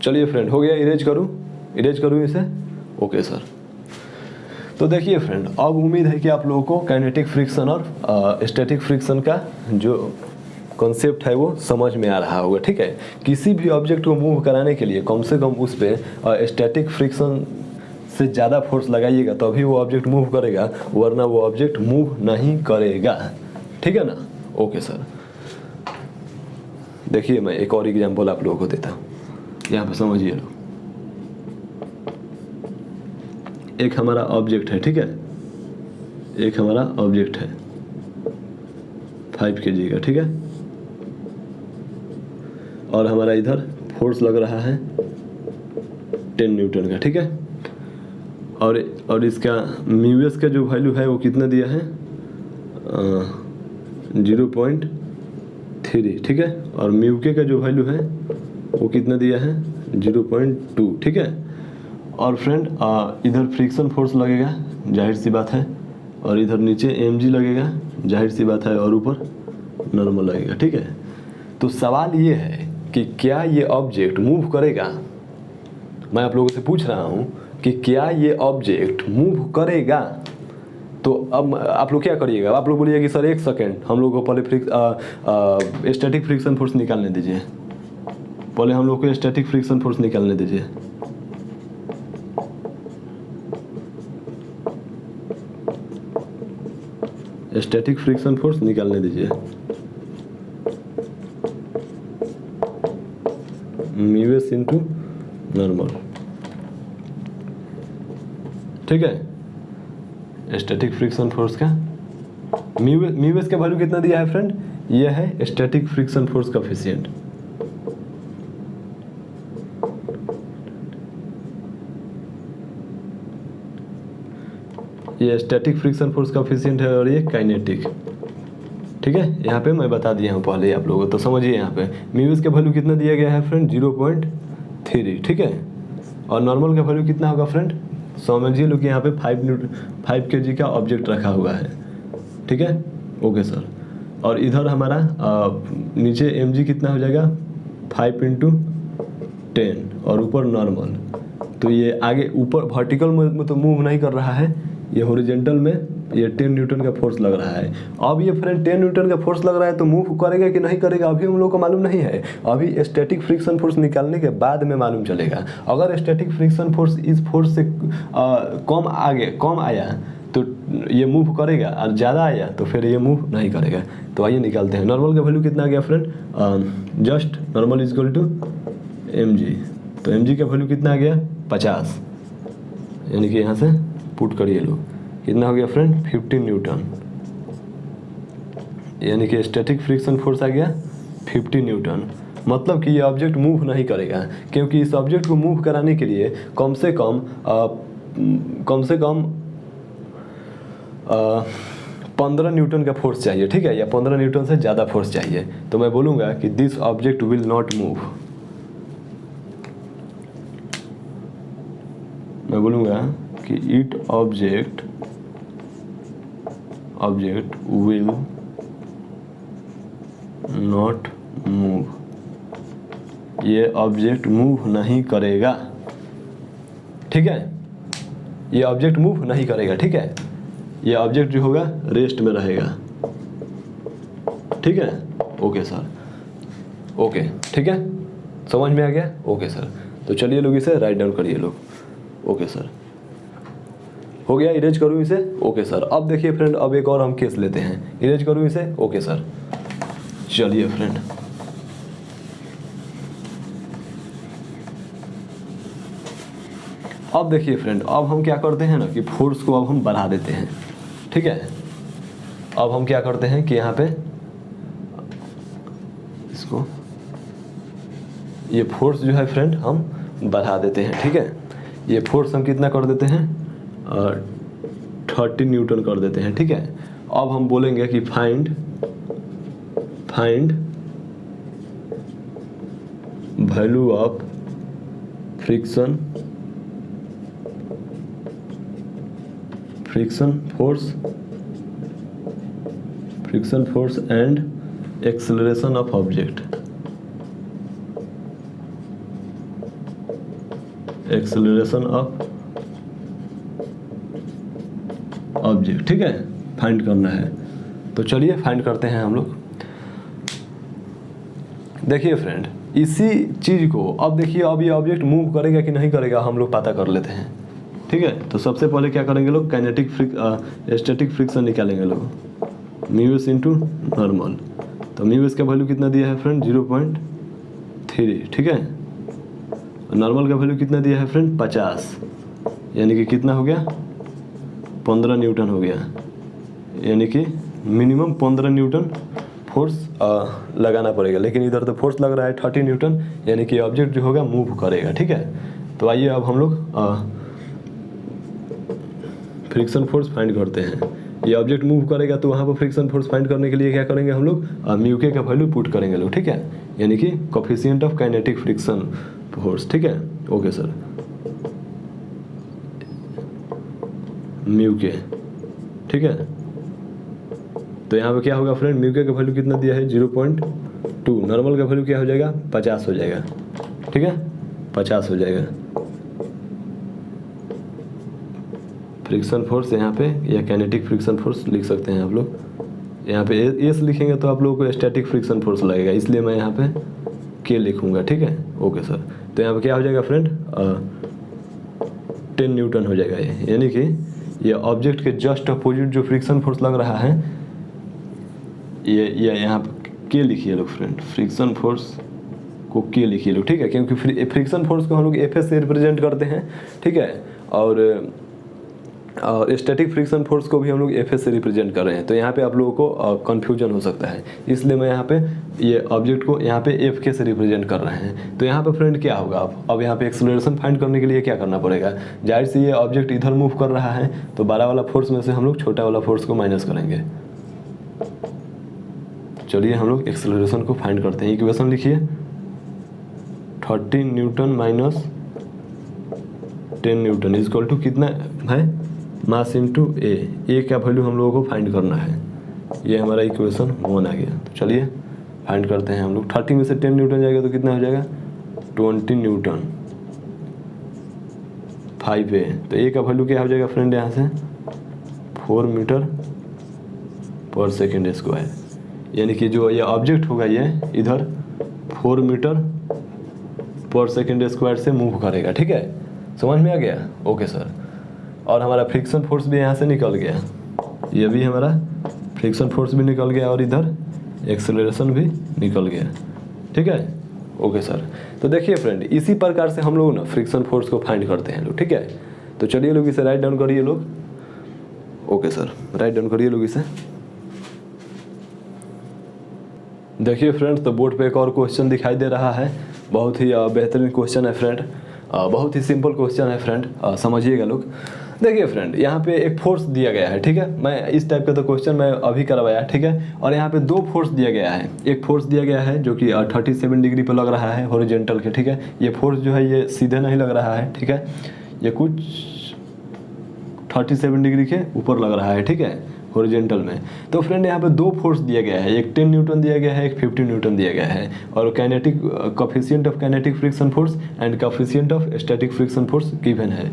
चलिए फ्रेंड, हो गया? इरेज करूँ इसे? Okay sir. तो देखिए फ्रेंड, अब उम्मीद है कि आप लोगों को काइनेटिक फ्रिक्शन और स्टैटिक फ्रिक्शन का जो कॉन्सेप्ट है वो समझ में आ रहा होगा, ठीक है? किसी भी ऑब्जेक्ट को मूव कराने के लिए कम से कम उस पर स्टैटिक फ्रिक्शन से ज़्यादा फोर्स लगाइएगा तभी वो ऑब्जेक्ट मूव करेगा, वरना वो ऑब्जेक्ट मूव नहीं करेगा, ठीक है ना? ओके सर, देखिए मैं एक और एग्जांपल आप लोगों को देता हूँ, यहाँ पे समझिए लो। एक हमारा ऑब्जेक्ट है, ठीक है? एक हमारा ऑब्जेक्ट है 5 kg का, ठीक है? और हमारा इधर फोर्स लग रहा है 10 न्यूटन का, ठीक है? और इसका म्यूएस का जो वैल्यू है वो कितना दिया है 0.3, ठीक है? और म्यूके का जो वैल्यू है वो कितना दिया है 0.2, ठीक है। और फ्रेंड इधर फ्रिक्शन फोर्स लगेगा, जाहिर सी बात है, और इधर नीचे mg लगेगा, जाहिर सी बात है, और ऊपर नॉर्मल लगेगा, ठीक है। तो सवाल ये है कि क्या ये ऑब्जेक्ट मूव करेगा। मैं आप लोगों से पूछ रहा हूँ कि क्या ये ऑब्जेक्ट मूव करेगा। तो अब आप लोग क्या करिएगा, आप लोग बोलिए कि सर 1 सेकेंड, हम लोग को पहले स्टैटिक फ्रिक्शन फोर्स निकालने दीजिए, पहले हम लोग को स्टैटिक फ्रिक्शन फोर्स निकालने दीजिए। स्टैटिक फ्रिक्शन फोर्स निकालने दीजिए। म्यू एस इंटू नॉर्मल, ठीक है। स्टैटिक फ्रिक्शन फोर्स का म्यू एस का वैल्यू कितना दिया है फ्रेंड, ये है स्टैटिक फ्रिक्शन फोर्स कोएफिशिएंट। ये स्टैटिक फ्रिक्शन फोर्स कोएफिशिएंट है और ये काइनेटिक, ठीक है। यहाँ पे मैं बता दिया हूँ पहले आप लोगों को, तो समझिए यहाँ पे म्यू एस का वैल्यू कितना दिया गया है फ्रेंड 0.3, ठीक है। और नॉर्मल का वैल्यू कितना होगा फ्रेंड, समझिए लोग यहाँ पे 5 kg का ऑब्जेक्ट रखा हुआ है, ठीक है। Okay sir. और इधर हमारा नीचे mg कितना हो जाएगा 5 × 10 और ऊपर नॉर्मल। तो ये आगे ऊपर वर्टिकल में तो मूव नहीं कर रहा है, ये हॉरिजॉन्टल में ये 10 न्यूटन का फोर्स लग रहा है। अब ये फ्रेंड 10 न्यूटन का फोर्स लग रहा है, तो मूव करेगा कि नहीं करेगा अभी हम लोग को मालूम नहीं है। अभी स्टैटिक फ्रिक्शन फोर्स निकालने के बाद में मालूम चलेगा। अगर स्टैटिक फ्रिक्शन फोर्स इस फोर्स से कम आया तो ये मूव करेगा, और ज़्यादा आया तो फिर ये मूव नहीं करेगा। तो आइए निकालते हैं। नॉर्मल का वैल्यू कितना आ गया friend, just normal is equal to mg। तो mg का वैल्यू कितना आ गया 50, यानी कि यहाँ से पुट करिए लोग, कितना हो गया फ्रेंड 15 न्यूटन, यानी कि स्टैटिक फ्रिक्शन फोर्स आ गया 50 न्यूटन। मतलब कि ये ऑब्जेक्ट मूव नहीं करेगा, क्योंकि इस ऑब्जेक्ट को मूव कराने के लिए कम से कम 15 न्यूटन का फोर्स चाहिए, ठीक है, या 15 न्यूटन से ज़्यादा फोर्स चाहिए। तो मैं बोलूँगा कि this object will not move, मैं बोलूँगा कि it object will not move, ये ऑब्जेक्ट मूव नहीं करेगा, ठीक है। ये ऑब्जेक्ट मूव नहीं करेगा, ठीक है। ये ऑब्जेक्ट जो होगा रेस्ट में रहेगा, ठीक है। ओके सर, ओके, ठीक है, समझ में आ गया। ओके सर, तो चलिए लोग इसे राइट डाउन करिए लोग। ओके सर, हो गया, इरेज करूँ इसे। Okay sir. अब देखिए फ्रेंड, अब एक और हम केस लेते हैं, इरेज करूँ इसे। ओके सर, चलिए फ्रेंड, अब देखिए फ्रेंड, अब हम क्या करते हैं ना कि फोर्स को अब हम बढ़ा देते हैं, ठीक है। अब हम क्या करते हैं कि यहाँ पे इसको, ये फोर्स जो है फ्रेंड हम बढ़ा देते हैं, ठीक है। ये फोर्स हम कितना कर देते हैं 30 न्यूटन कर देते हैं, ठीक है। अब हम बोलेंगे कि find value of friction force and acceleration of object, ठीक है, फाइंड करना है। तो चलिए फाइंड करते हैं हम लोग। देखिए फ्रेंड, इसी चीज को अब देखिए, अब ये ऑब्जेक्ट मूव करेगा कि नहीं करेगा हम लोग पता कर लेते हैं, ठीक है। तो सबसे पहले क्या करेंगे लोग, स्टैटिक फ्रिक्शन निकालेंगे लोग, म्यू एस इंटू नॉर्मल। तो म्यू एस का वैल्यू कितना दिया है फ्रेंड 0.3, ठीक है। नॉर्मल का वैल्यू कितना दिया है फ्रेंड 50, यानी कि कितना हो गया 15 न्यूटन हो गया, यानी कि मिनिमम 15 न्यूटन फोर्स लगाना पड़ेगा। लेकिन इधर तो फोर्स लग रहा है 30 न्यूटन, यानी कि ऑब्जेक्ट जो होगा मूव करेगा, ठीक है। तो आइए अब हम लोग फ्रिक्शन फोर्स फाइंड करते हैं। ये ऑब्जेक्ट मूव करेगा तो वहाँ पर फ्रिक्शन फोर्स फाइंड करने के लिए क्या करेंगे हम लोग, म्यू के का वैल्यू पुट करेंगे लोग, ठीक है, यानी कि coefficient of kinetic friction force, ठीक है। ओके सर, म्यू के, ठीक है। तो यहाँ पे क्या होगा फ्रेंड, म्यू के का वैल्यू कितना दिया है 0.2, नॉर्मल का वैल्यू क्या हो जाएगा 50 हो जाएगा, ठीक है, 50 हो जाएगा। फ्रिक्शन फोर्स यहाँ पे या काइनेटिक फ्रिक्शन फोर्स लिख सकते हैं आप लोग, यहाँ पे एस लिखेंगे तो आप लोगों को स्टैटिक फ्रिक्शन फोर्स लगेगा, इसलिए मैं यहाँ पे के लिखूंगा, ठीक है। ओके सर, तो यहाँ पे क्या हो जाएगा फ्रेंड 10 न्यूटन हो जाएगा ये, यानी कि ये ऑब्जेक्ट के जस्ट अपोजिट जो फ्रिक्शन फोर्स लग रहा है ये यहाँ पे के लिखिए लोग फ्रेंड, फ्रिक्शन फोर्स को के लिखिए लोग, ठीक है, क्योंकि फ्रिक्शन फोर्स को हम लोग एफ से रिप्रेजेंट करते हैं, ठीक है, और स्टैटिक फ्रिक्शन फोर्स को भी हम लोग एफ से रिप्रेजेंट कर रहे हैं। तो यहाँ पे आप लोगों को कन्फ्यूजन हो सकता है, इसलिए मैं यहाँ पे ये ऑब्जेक्ट को यहाँ पे एफ के से रिप्रेजेंट कर रहे हैं। तो यहाँ पे फ्रेंड क्या होगा, अब यहाँ पे एक्सेलरेशन फाइंड करने के लिए क्या करना पड़ेगा, जाहिर से ये ऑब्जेक्ट इधर मूव कर रहा है तो बड़ा वाला फोर्स में से हम लोग छोटा वाला फोर्स को माइनस करेंगे। चलिए हम लोग एक्सेलरेशन को फाइंड करते हैं। इक्वेशन लिखिए 30 newton minus 10 newton is equal to कितना है, मास इंटू ए का वैल्यू हम लोगों को फाइंड करना है। ये हमारा इक्वेशन 1 आ गया। तो चलिए फाइंड करते हैं हम लोग। 30 में से 10 न्यूटन जाएगा तो कितना हो जाएगा 20 न्यूटन 5A। तो ए का वैल्यू क्या हो जाएगा फ्रेंड यहाँ से 4 मीटर पर सेकेंड स्क्वायर, यानी कि जो ये ऑब्जेक्ट होगा ये इधर 4 मीटर पर सेकेंड स्क्वायर से मूव करेगा, ठीक है, समझ में आ गया। ओके सर, और हमारा फ्रिक्शन फोर्स भी यहाँ से निकल गया, ये भी हमारा फ्रिक्शन फोर्स भी निकल गया और इधर एक्सेलरेशन भी निकल गया, ठीक है। ओके सर, तो देखिए फ्रेंड इसी प्रकार से हम लोग ना फ्रिक्शन फोर्स को फाइंड करते हैं लोग, ठीक है। तो चलिए लोग इसे राइट डाउन करिए लोग। ओके सर, राइट डाउन करिए लोग इसे। देखिए फ्रेंड्स, तो बोर्ड पे एक और क्वेश्चन दिखाई दे रहा है, बहुत ही बेहतरीन क्वेश्चन है फ्रेंड, बहुत ही सिंपल क्वेश्चन है फ्रेंड, समझिएगा लोग। देखिए फ्रेंड, यहाँ पे एक फोर्स दिया गया है, ठीक है, मैं इस टाइप का तो क्वेश्चन मैं अभी करवाया, ठीक है, और यहाँ पे दो फोर्स दिया गया है। एक फोर्स दिया गया है जो कि 37 डिग्री पे लग रहा है हॉरिजॉन्टल के, ठीक है, ये फोर्स जो है ये सीधे नहीं लग रहा है, ठीक है, ये कुछ 37 डिग्री के ऊपर लग रहा है, ठीक है, हॉरिजॉन्टल में। तो फ्रेंड यहाँ पे दो फोर्स दिया गया है, एक 10 न्यूटन दिया गया है, एक 50 न्यूटन दिया गया है, और kinetic coefficient of kinetic friction force and coefficient of static friction force given है।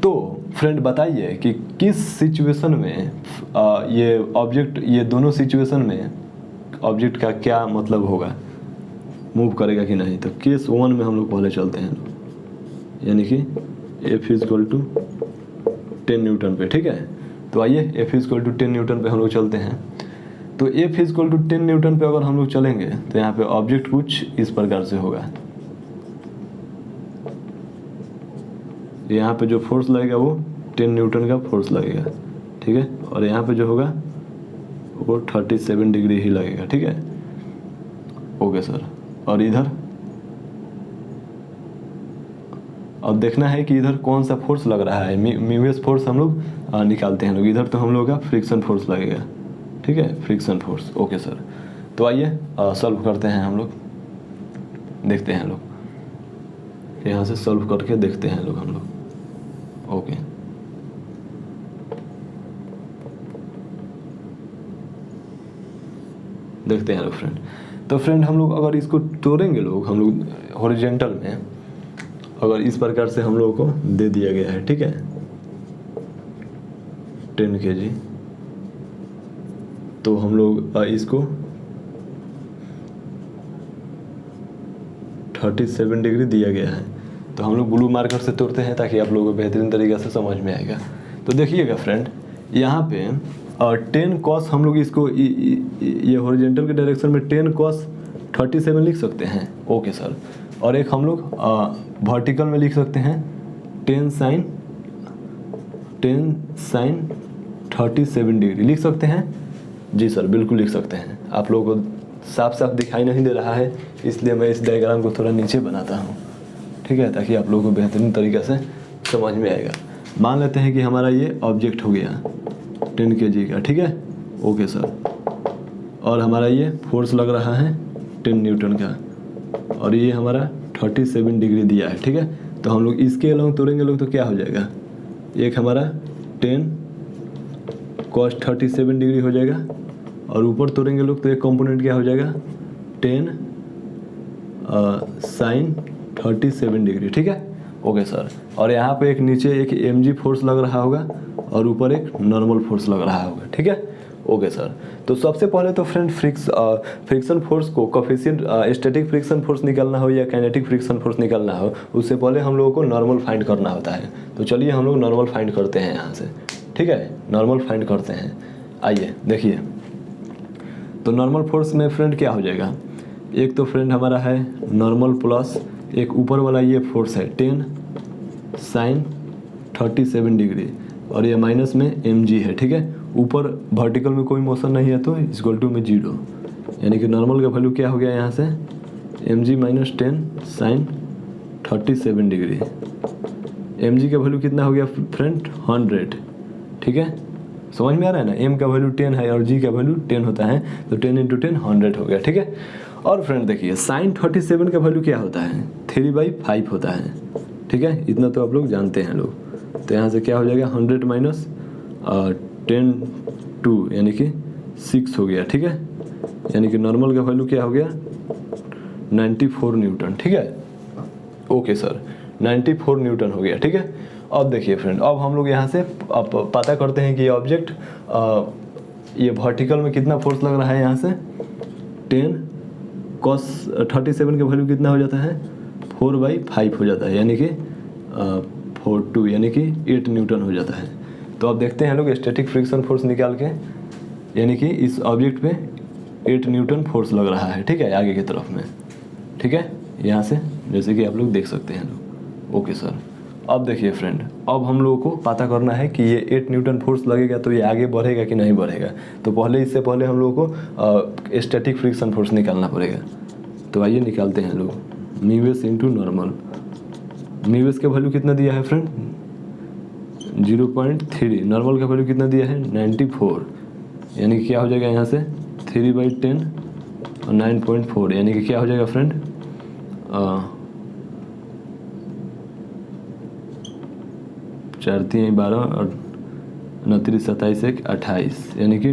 तो फ्रेंड बताइए कि किस सिचुएशन में ये ऑब्जेक्ट, ये दोनों सिचुएशन में ऑब्जेक्ट का क्या मतलब होगा, मूव करेगा कि नहीं। तो केस 1 में हम लोग पहले चलते हैं, यानी कि F इक्वल टू 10 न्यूटन पे, ठीक है। तो आइए F इक्वल टू 10 न्यूटन पे हम लोग चलते हैं। तो F इक्वल टू 10 न्यूटन पे अगर हम लोग चलेंगे तो यहाँ पे ऑब्जेक्ट कुछ इस प्रकार से होगा। यहाँ पे जो फोर्स लगेगा वो 10 न्यूटन का फोर्स लगेगा, ठीक है, और यहाँ पे जो होगा वो 37 डिग्री ही लगेगा, ठीक है। ओके सर, और इधर अब देखना है कि इधर कौन सा फोर्स लग रहा है, म्यूएस फोर्स हम लोग निकालते हैं लोग। इधर तो हम लोग का फ्रिक्शन फोर्स लगेगा, ठीक है, फ्रिक्शन फोर्स। ओके सर, तो आइए सॉल्व करते हैं हम लोग, देखते हैं लोग, यहाँ से सॉल्व करके देखते हैं लोग हम लोग। ओके, देखते हैं लोग फ्रेंड। तो फ्रेंड हम लोग अगर इसको तोड़ेंगे लोग, हम लोग हॉरिजॉन्टल में अगर इस प्रकार से हम लोगों को दे दिया गया है, ठीक है, 10 kg, तो हम लोग इसको 37 डिग्री दिया गया है, तो हम लोग ब्लू मार्कर से तोड़ते हैं ताकि आप लोगों को बेहतरीन तरीके से समझ में आएगा। तो देखिएगा फ्रेंड, यहाँ पे 10 cos हम लोग इसको ये हॉरिजॉन्टल के डायरेक्शन में 10 cos 37 लिख सकते हैं। ओके सर, और एक हम लोग वर्टिकल में लिख सकते हैं 10 sin 37 डिग्री लिख सकते हैं। जी सर, बिल्कुल लिख सकते हैं। आप लोगों को साफ साफ दिखाई नहीं दे रहा है, इसलिए मैं इस डायग्राम को थोड़ा नीचे बनाता हूँ, ठीक है, ताकि आप लोगों को बेहतरीन तरीके से समझ में आएगा। मान लेते हैं कि हमारा ये ऑब्जेक्ट हो गया, 10 kg का, ठीक है। Okay sir. और हमारा ये फोर्स लग रहा है 10 न्यूटन का, और ये हमारा 37 डिग्री दिया है, ठीक है। तो हम लोग इसके अलॉन्ग तोड़ेंगे लोग तो क्या हो जाएगा, एक हमारा 10 cos 37 डिग्री हो जाएगा, और ऊपर तोड़ेंगे लोग तो एक कंपोनेंट क्या हो जाएगा 10 sin 37 डिग्री, ठीक है। Okay sir. और यहाँ पे एक नीचे एक mg फोर्स लग रहा होगा और ऊपर एक नॉर्मल फोर्स लग रहा होगा, ठीक है। Okay sir. तो सबसे पहले तो फ्रेंड फ्रिक्शन फोर्स को कोफिशिएंट स्टैटिक फ्रिक्शन फोर्स निकालना हो या काइनेटिक फ्रिक्शन फोर्स निकालना हो, उससे पहले हम लोगों को नॉर्मल फाइंड करना होता है। तो चलिए हम लोग नॉर्मल फाइंड करते हैं यहाँ से, ठीक है। नॉर्मल फाइंड करते हैं, आइए देखिए। तो नॉर्मल फोर्स में फ्रेंड क्या हो जाएगा, एक तो फ्रेंड हमारा है नॉर्मल प्लस एक ऊपर वाला ये फोर्स है 10 sin 37 डिग्री, और ये माइनस में mg है, ठीक है। ऊपर वर्टिकल में कोई मोशन नहीं है तो इक्वल टू में 0, यानी कि नॉर्मल का वैल्यू क्या हो गया यहाँ से mg minus 10 sin 37 degree. mg का वैल्यू कितना हो गया फ्रेंड 100, ठीक है। समझ में आ रहा है ना, m का वैल्यू 10 है और g का वैल्यू 10 होता है, तो 10 × 10 100 हो गया, ठीक है। और फ्रेंड देखिए sin 37 का वैल्यू क्या होता है 3/5 होता है, ठीक है। इतना तो आप लोग जानते हैं लोग। तो यहाँ से क्या हो जाएगा 100 माइनस 10 2 यानी कि 6 हो गया, ठीक है। यानी कि नॉर्मल का वैल्यू क्या हो गया 94 न्यूटन, ठीक है। ओके सर, 94 न्यूटन हो गया, ठीक है। अब देखिए फ्रेंड, अब हम लोग यहाँ से अब पता करते हैं कि ये ऑब्जेक्ट ये वर्टिकल में कितना फोर्स लग रहा है। यहाँ से 10 cos 37 का वैल्यू कितना हो जाता है 4/5 हो जाता है, यानी कि 42 यानी कि 8 न्यूटन हो जाता है। तो अब देखते हैं लोग स्टैटिक फ्रिक्शन फोर्स निकाल के, यानी कि इस ऑब्जेक्ट पे 8 न्यूटन फोर्स लग रहा है, ठीक है, आगे की तरफ में, ठीक है। यहाँ से जैसे कि आप लोग देख सकते हैं लोग। Okay sir. अब देखिए फ्रेंड, अब हम लोगों को पता करना है कि ये 8 न्यूटन फोर्स लगेगा तो ये आगे बढ़ेगा कि नहीं बढ़ेगा। तो पहले इससे पहले हम लोगों को स्टैटिक फ्रिक्शन फोर्स निकालना पड़ेगा। तो आइए निकालते हैं लोग, म्यूएस इंटू नॉर्मल। म्यूएस का वैल्यू कितना दिया है फ्रेंड 0.3, नॉर्मल का वैल्यू कितना दिया है 94, यानी कि क्या हो जाएगा यहाँ से 3/10 और 9.4, यानी कि क्या हो जाएगा फ्रेंड 4 3 12 और 29 27 1 28, यानी कि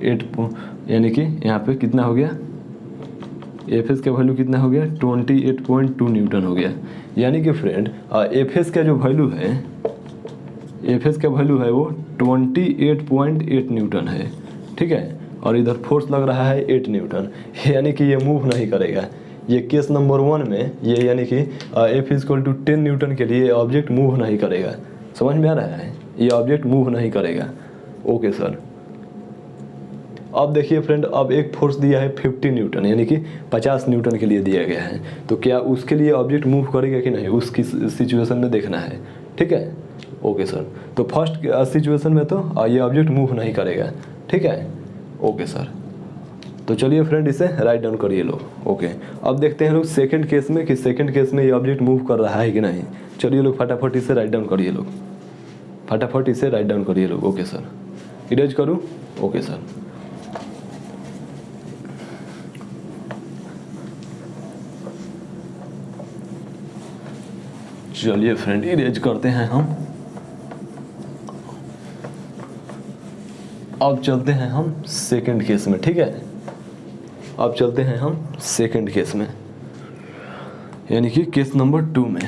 8, यानी कि यहाँ पे कितना हो गया एफ का वैल्यू कितना हो गया 28.2 न्यूटन हो गया। यानी कि फ्रेंड एफ का जो वैल्यू है, एफ का वैल्यू है वो 28.8 न्यूटन है, ठीक है। और इधर फोर्स लग रहा है 8 न्यूटन, यानी कि ये मूव नहीं करेगा। ये केस नंबर 1 में ये यानी कि एफ इक्वल टू 10 न्यूटन के लिए ऑब्जेक्ट मूव नहीं करेगा। समझ में आ रहा है, ये ऑब्जेक्ट मूव नहीं करेगा। Okay sir. अब देखिए फ्रेंड, अब एक फोर्स दिया है 50 न्यूटन, यानी कि 50 न्यूटन के लिए दिया गया है। तो क्या उसके लिए ऑब्जेक्ट मूव करेगा कि नहीं, उसकी सिचुएशन में देखना है, ठीक है। Okay sir. तो फर्स्ट सिचुएशन में तो ये ऑब्जेक्ट मूव नहीं करेगा, ठीक है। Okay sir. तो चलिए फ्रेंड इसे राइट डाउन करिए लोग। ओके, अब देखते हैं लोग सेकंड केस में कि सेकंड केस में ये ऑब्जेक्ट मूव कर रहा है कि नहीं। चलिए लोग फटाफट इसे राइट डाउन करिए लोग, फटाफट इसे राइट डाउन करिए लोग। ओके सर, इरेज करूँ। Okay sir. चलिए फ्रेंड इरेज करते हैं हम। अब चलते हैं हम सेकंड केस में, ठीक है। अब चलते हैं हम सेकंड केस में, यानी कि केस नंबर 2 में।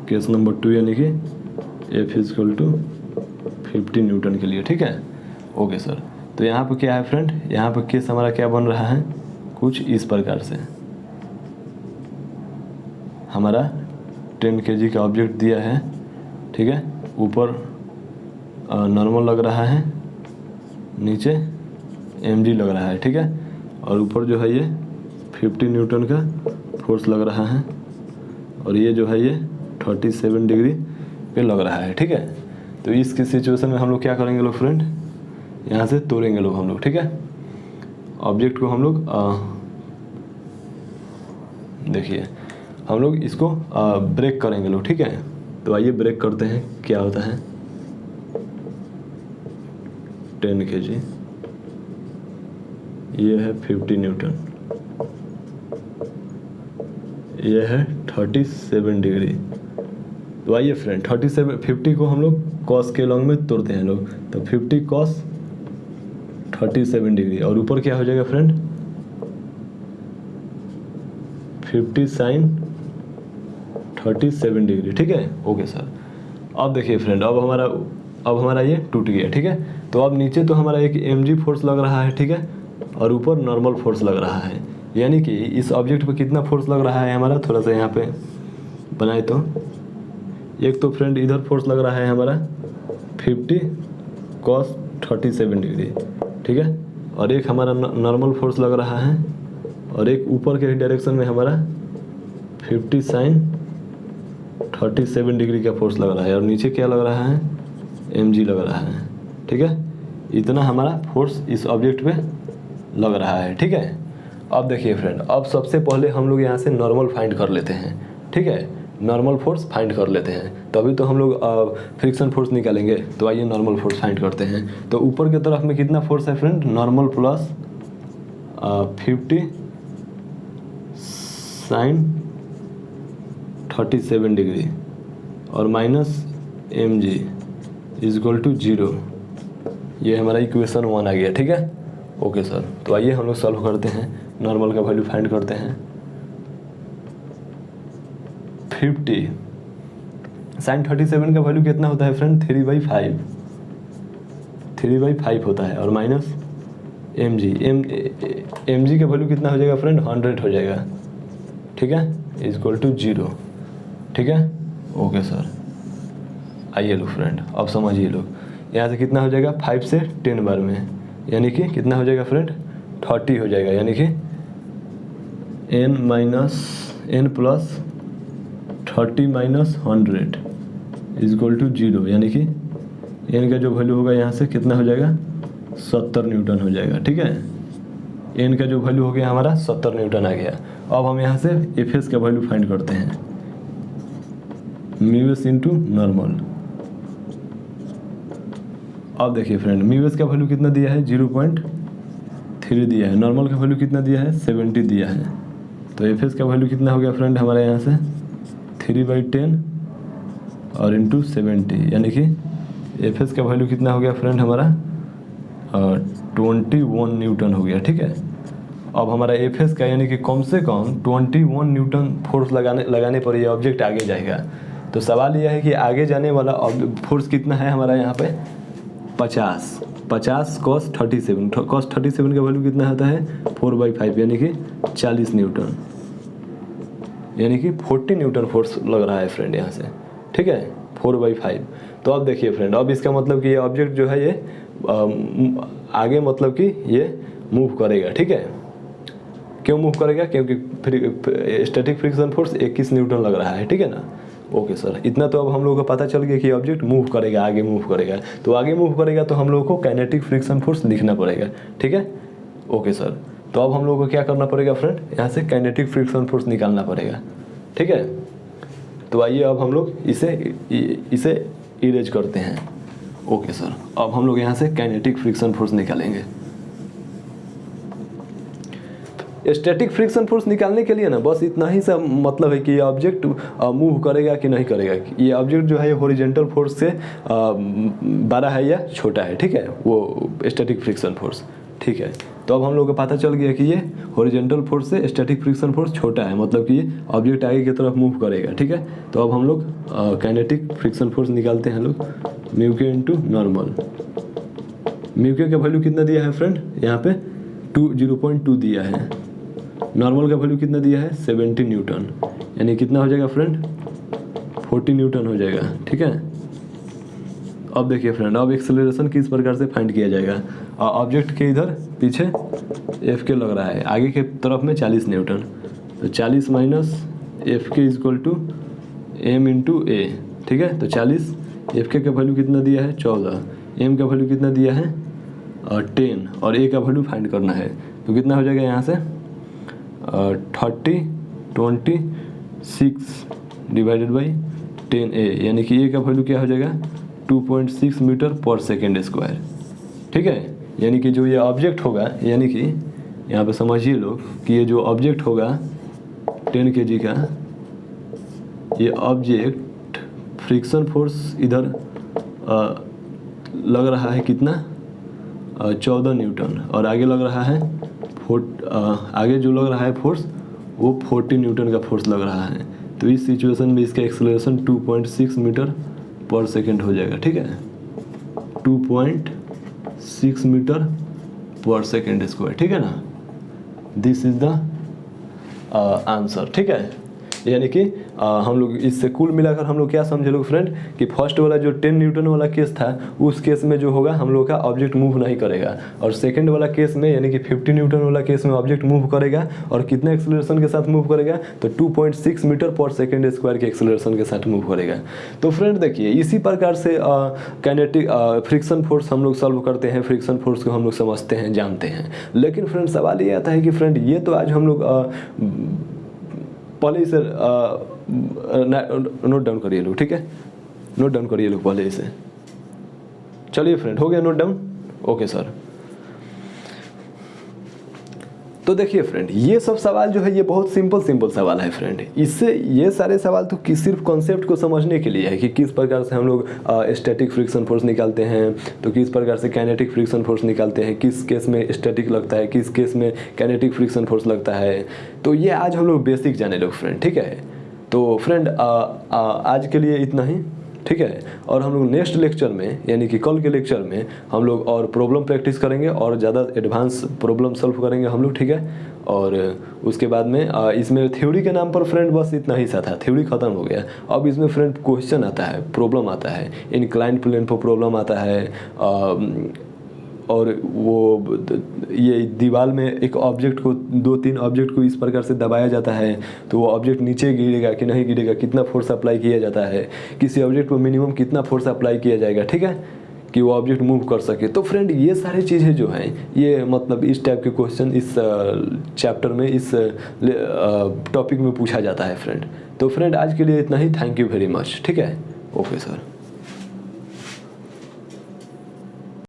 केस नंबर 2 यानी कि एफ इक्वल टू 50 न्यूटन के लिए, ठीक है। Okay sir. तो यहाँ पर क्या है फ्रेंड, यहाँ पर केस हमारा क्या बन रहा है कुछ इस प्रकार से। हमारा 10 kg का ऑब्जेक्ट दिया है, ठीक है। ऊपर नॉर्मल लग रहा है, नीचे mg लग रहा है, ठीक है। और ऊपर जो है ये 50 न्यूटन का फोर्स लग रहा है, और ये जो है ये 37 डिग्री पे लग रहा है, ठीक है। तो इसकी सिचुएशन में हम लोग क्या करेंगे लोग फ्रेंड, यहाँ से तोड़ेंगे लोग हम लोग, ठीक है। ऑब्जेक्ट को हम लोग देखिए हम लोग इसको ब्रेक करेंगे लोग, ठीक है। तो आइए ब्रेक करते हैं क्या होता है। 10 kg, ये है 50 न्यूटन, ये है 37 डिग्री। तो आइए फ्रेंड 50 को हम लोग कॉस के लॉन्ग में तोड़ते हैं लोग, तो 50 कॉस 37 डिग्री और ऊपर क्या हो जाएगा फ्रेंड 50 साइन 37 डिग्री। ठीक है, ओके सर। अब देखिए फ्रेंड, अब हमारा ये टूट गया। ठीक है, तो अब नीचे तो हमारा एक mg फोर्स लग रहा है, ठीक है, और ऊपर नॉर्मल फोर्स लग रहा है। यानी कि इस ऑब्जेक्ट पे कितना फोर्स लग रहा है हमारा, थोड़ा सा यहाँ पे बनाए तो एक तो फ्रेंड इधर फोर्स लग रहा है हमारा 50 cos 37 डिग्री, ठीक है, और एक हमारा नॉर्मल फोर्स लग रहा है, और एक ऊपर के डायरेक्शन में हमारा 50 साइन 37 डिग्री का फोर्स लग रहा है, और नीचे क्या लग रहा है mg लग रहा है। ठीक है, इतना हमारा फोर्स इस ऑब्जेक्ट पे लग रहा है। ठीक है, अब देखिए फ्रेंड, अब सबसे पहले हम लोग यहाँ से नॉर्मल फाइंड कर लेते हैं। ठीक है, नॉर्मल फोर्स फाइंड कर लेते हैं, तभी तो हम लोग फ्रिक्शन फोर्स निकालेंगे। तो आइए नॉर्मल फोर्स फाइंड करते हैं। तो ऊपर की तरफ में कितना फोर्स है friend, normal plus 50 sine 37 degree और minus mg is equal to 0। ये हमारा इक्वेशन 1 आ गया। ठीक है, ओके सर। तो आइए हम लोग सॉल्व करते हैं, नॉर्मल का वैल्यू फाइंड करते हैं। 50 साइन 37 का वैल्यू कितना होता है फ्रेंड, 3/5 होता है, और माइनस mg का वैल्यू कितना हो जाएगा फ्रेंड, 100 हो जाएगा। ठीक है, इज इक्वल टू 0। ठीक है, ओके सर। आइए लो फ्रेंड, अब समझिए लोग, यहाँ से कितना हो जाएगा 5 से 10 बार में, यानी कि कितना हो जाएगा फ्रेंड 30 हो जाएगा, यानी कि n plus 30 minus 100 is equal to 0, यानी कि n का जो वैल्यू होगा यहाँ से कितना हो जाएगा 70 न्यूटन हो जाएगा। ठीक है, n का जो वैल्यू हो गया हमारा 70 न्यूटन आ गया। अब हम यहाँ से एफ का वैल्यू फाइंड करते हैं, म्यू एस इंटू नॉर्मल। अब देखिए फ्रेंड, म्यू एस का वैल्यू कितना दिया है 0.3 दिया है, नॉर्मल का वैल्यू कितना दिया है 70 दिया है। तो एफ का वैल्यू कितना हो गया फ्रेंड हमारे यहाँ से 3/10 और इंटू 70, यानी कि एफ का वैल्यू कितना हो गया फ्रेंड हमारा 21 न्यूटन हो गया। ठीक है, अब हमारा एफ का यानी कि कम से कम 21 न्यूटन फोर्स लगाने पर ये ऑब्जेक्ट आगे जाएगा। तो सवाल यह है कि आगे जाने वाला फोर्स कितना है हमारा यहाँ पे 50 cos 37 का वैल्यू कितना होता है 4/5, यानी कि 40 न्यूटन, यानी कि 40 न्यूटन फोर्स लग रहा है फ्रेंड यहाँ से। ठीक है, 4/5। तो अब देखिए फ्रेंड, अब इसका मतलब कि ये ऑब्जेक्ट जो है ये आगे मतलब कि ये मूव करेगा। ठीक है, क्यों मूव करेगा, क्योंकि स्टैटिक फ्रिक्शन फोर्स 21 न्यूटन लग रहा है। ठीक है ना, ओके सर। इतना तो अब हम लोगों को पता चल गया कि ऑब्जेक्ट मूव करेगा, आगे मूव करेगा। तो आगे मूव करेगा तो हम लोगों को काइनेटिक फ्रिक्शन फोर्स लिखना पड़ेगा। ठीक है, ओके सर। तो अब हम लोगों को क्या करना पड़ेगा फ्रेंड, यहाँ से काइनेटिक फ्रिक्शन फोर्स निकालना पड़ेगा। ठीक है, तो आइए अब हम लोग इसे इरेज करते हैं। ओके सर, अब हम लोग यहाँ से काइनेटिक फ्रिक्शन फोर्स निकालेंगे। स्टैटिक फ्रिक्शन फोर्स निकालने के लिए ना बस इतना ही सा मतलब है कि ये ऑब्जेक्ट मूव करेगा कि नहीं करेगा। ये ऑब्जेक्ट जो है ये हॉरिजॉन्टल फोर्स से बड़ा है या छोटा है। ठीक है, वो स्टैटिक फ्रिक्शन फोर्स। ठीक है, तो अब हम लोग को पता चल गया कि ये हॉरिजॉन्टल फोर्स से स्टैटिक फ्रिक्शन फोर्स छोटा है, मतलब कि ये ऑब्जेक्ट आगे की तरफ मूव करेगा। ठीक है, तो अब हम लोग काइनेटिक फ्रिक्शन फोर्स निकालते हैं लोग, म्यू के इंटू नॉर्मल। म्यू के का वैल्यू कितना दिया है फ्रेंड, यहाँ पे 0.2 दिया है, नॉर्मल का वैल्यू कितना दिया है 70 न्यूटन, यानी कितना हो जाएगा फ्रेंड 40 न्यूटन हो जाएगा। ठीक है, अब देखिए फ्रेंड, अब एक्सेलरेशन किस प्रकार से फाइंड किया जाएगा। ऑब्जेक्ट के इधर पीछे एफ के लग रहा है, आगे के तरफ में 40 न्यूटन, तो 40 minus F K is equal to M into A. ठीक है, तो 40 एफ के का वैल्यू कितना दिया है 14, एम का वैल्यू कितना दिया है 10, और ए का वैल्यू फाइंड करना है। तो कितना हो जाएगा यहाँ से 30 26 डिवाइडेड बाई 10A, यानी कि ए का वैल्यू क्या हो जाएगा 2.6 मीटर पर सेकेंड स्क्वायर। ठीक है, यानी कि जो ये ऑब्जेक्ट होगा, यानी कि यहाँ पे समझिए लोग कि ये जो ऑब्जेक्ट होगा 10 kg का, ये ऑब्जेक्ट फ्रिक्शन फोर्स इधर लग रहा है कितना 14 न्यूटन, और आगे लग रहा है आगे जो लग रहा है फोर्स वो 40 न्यूटन का फोर्स लग रहा है। तो इस सिचुएशन में इसका एक्सेलरेशन 2.6 मीटर पर सेकेंड हो जाएगा। ठीक है, 2.6 मीटर पर सेकेंड स्क्वायर। ठीक है ना, दिस इज द आंसर। ठीक है, यानी कि हम लोग इससे कुल मिलाकर हम लोग क्या समझे लोग फ्रेंड, कि फर्स्ट वाला जो 10 न्यूटन वाला केस था उस केस में जो होगा हम लोग का ऑब्जेक्ट मूव नहीं करेगा, और सेकंड वाला केस में यानी कि 50 न्यूटन वाला केस में ऑब्जेक्ट मूव करेगा, और कितने एक्सेलरेशन के साथ मूव करेगा, तो 2.6 मीटर पर सेकेंड स्क्वायर के एक्सेलरेशन के साथ मूव करेगा। तो फ्रेंड देखिए, इसी प्रकार से काइनेटिक फ्रिक्शन फोर्स हम लोग सॉल्व करते हैं, फ्रिक्शन फोर्स को हम लोग समझते हैं, जानते हैं। लेकिन फ्रेंड सवाल ये आता है कि फ्रेंड ये तो आज हम लोग पहले इसे नोट डाउन करिए लोग। ठीक है, नोट डाउन करिए लोग पहले इसे। चलिए फ्रेंड, हो गया नोट डाउन? Okay sir. तो देखिए फ्रेंड, ये सब सवाल जो है ये बहुत सिंपल सवाल है फ्रेंड। इससे ये सारे सवाल तो सिर्फ कॉन्सेप्ट को समझने के लिए है कि किस प्रकार से हम लोग स्टैटिक फ्रिक्शन फोर्स निकालते हैं, तो किस प्रकार से काइनेटिक फ्रिक्शन फोर्स निकालते हैं, किस केस में स्टैटिक लगता है, किस केस में काइनेटिक फ्रिक्शन फोर्स लगता है। तो ये आज हम लोग बेसिक जाने लोग फ्रेंड। ठीक है, तो फ्रेंड आज के लिए इतना ही। ठीक है, और हम लोग नेक्स्ट लेक्चर में यानी कि कल के लेक्चर में हम लोग और प्रॉब्लम प्रैक्टिस करेंगे और ज़्यादा एडवांस प्रॉब्लम सॉल्व करेंगे हम लोग। ठीक है, और उसके बाद में इसमें थ्योरी के नाम पर फ्रेंड बस इतना ही सा था, थ्योरी खत्म हो गया। अब इसमें फ्रेंड क्वेश्चन आता है, प्रॉब्लम आता है, इंक्लाइंड प्लेन पर प्रॉब्लम आता है, और वो ये दीवार में एक ऑब्जेक्ट को 2-3 ऑब्जेक्ट को इस प्रकार से दबाया जाता है तो वो ऑब्जेक्ट नीचे गिरेगा कि नहीं गिरेगा, कितना फोर्स अप्लाई किया जाता है, किसी ऑब्जेक्ट पर मिनिमम कितना फोर्स अप्लाई किया जाएगा। ठीक है, कि वो ऑब्जेक्ट मूव कर सके। तो फ्रेंड ये सारी चीज़ें जो हैं ये मतलब इस टाइप के क्वेश्चन इस चैप्टर में, इस टॉपिक में पूछा जाता है फ्रेंड। तो फ्रेंड आज के लिए इतना ही। Thank you very much. ठीक है, ओके सर।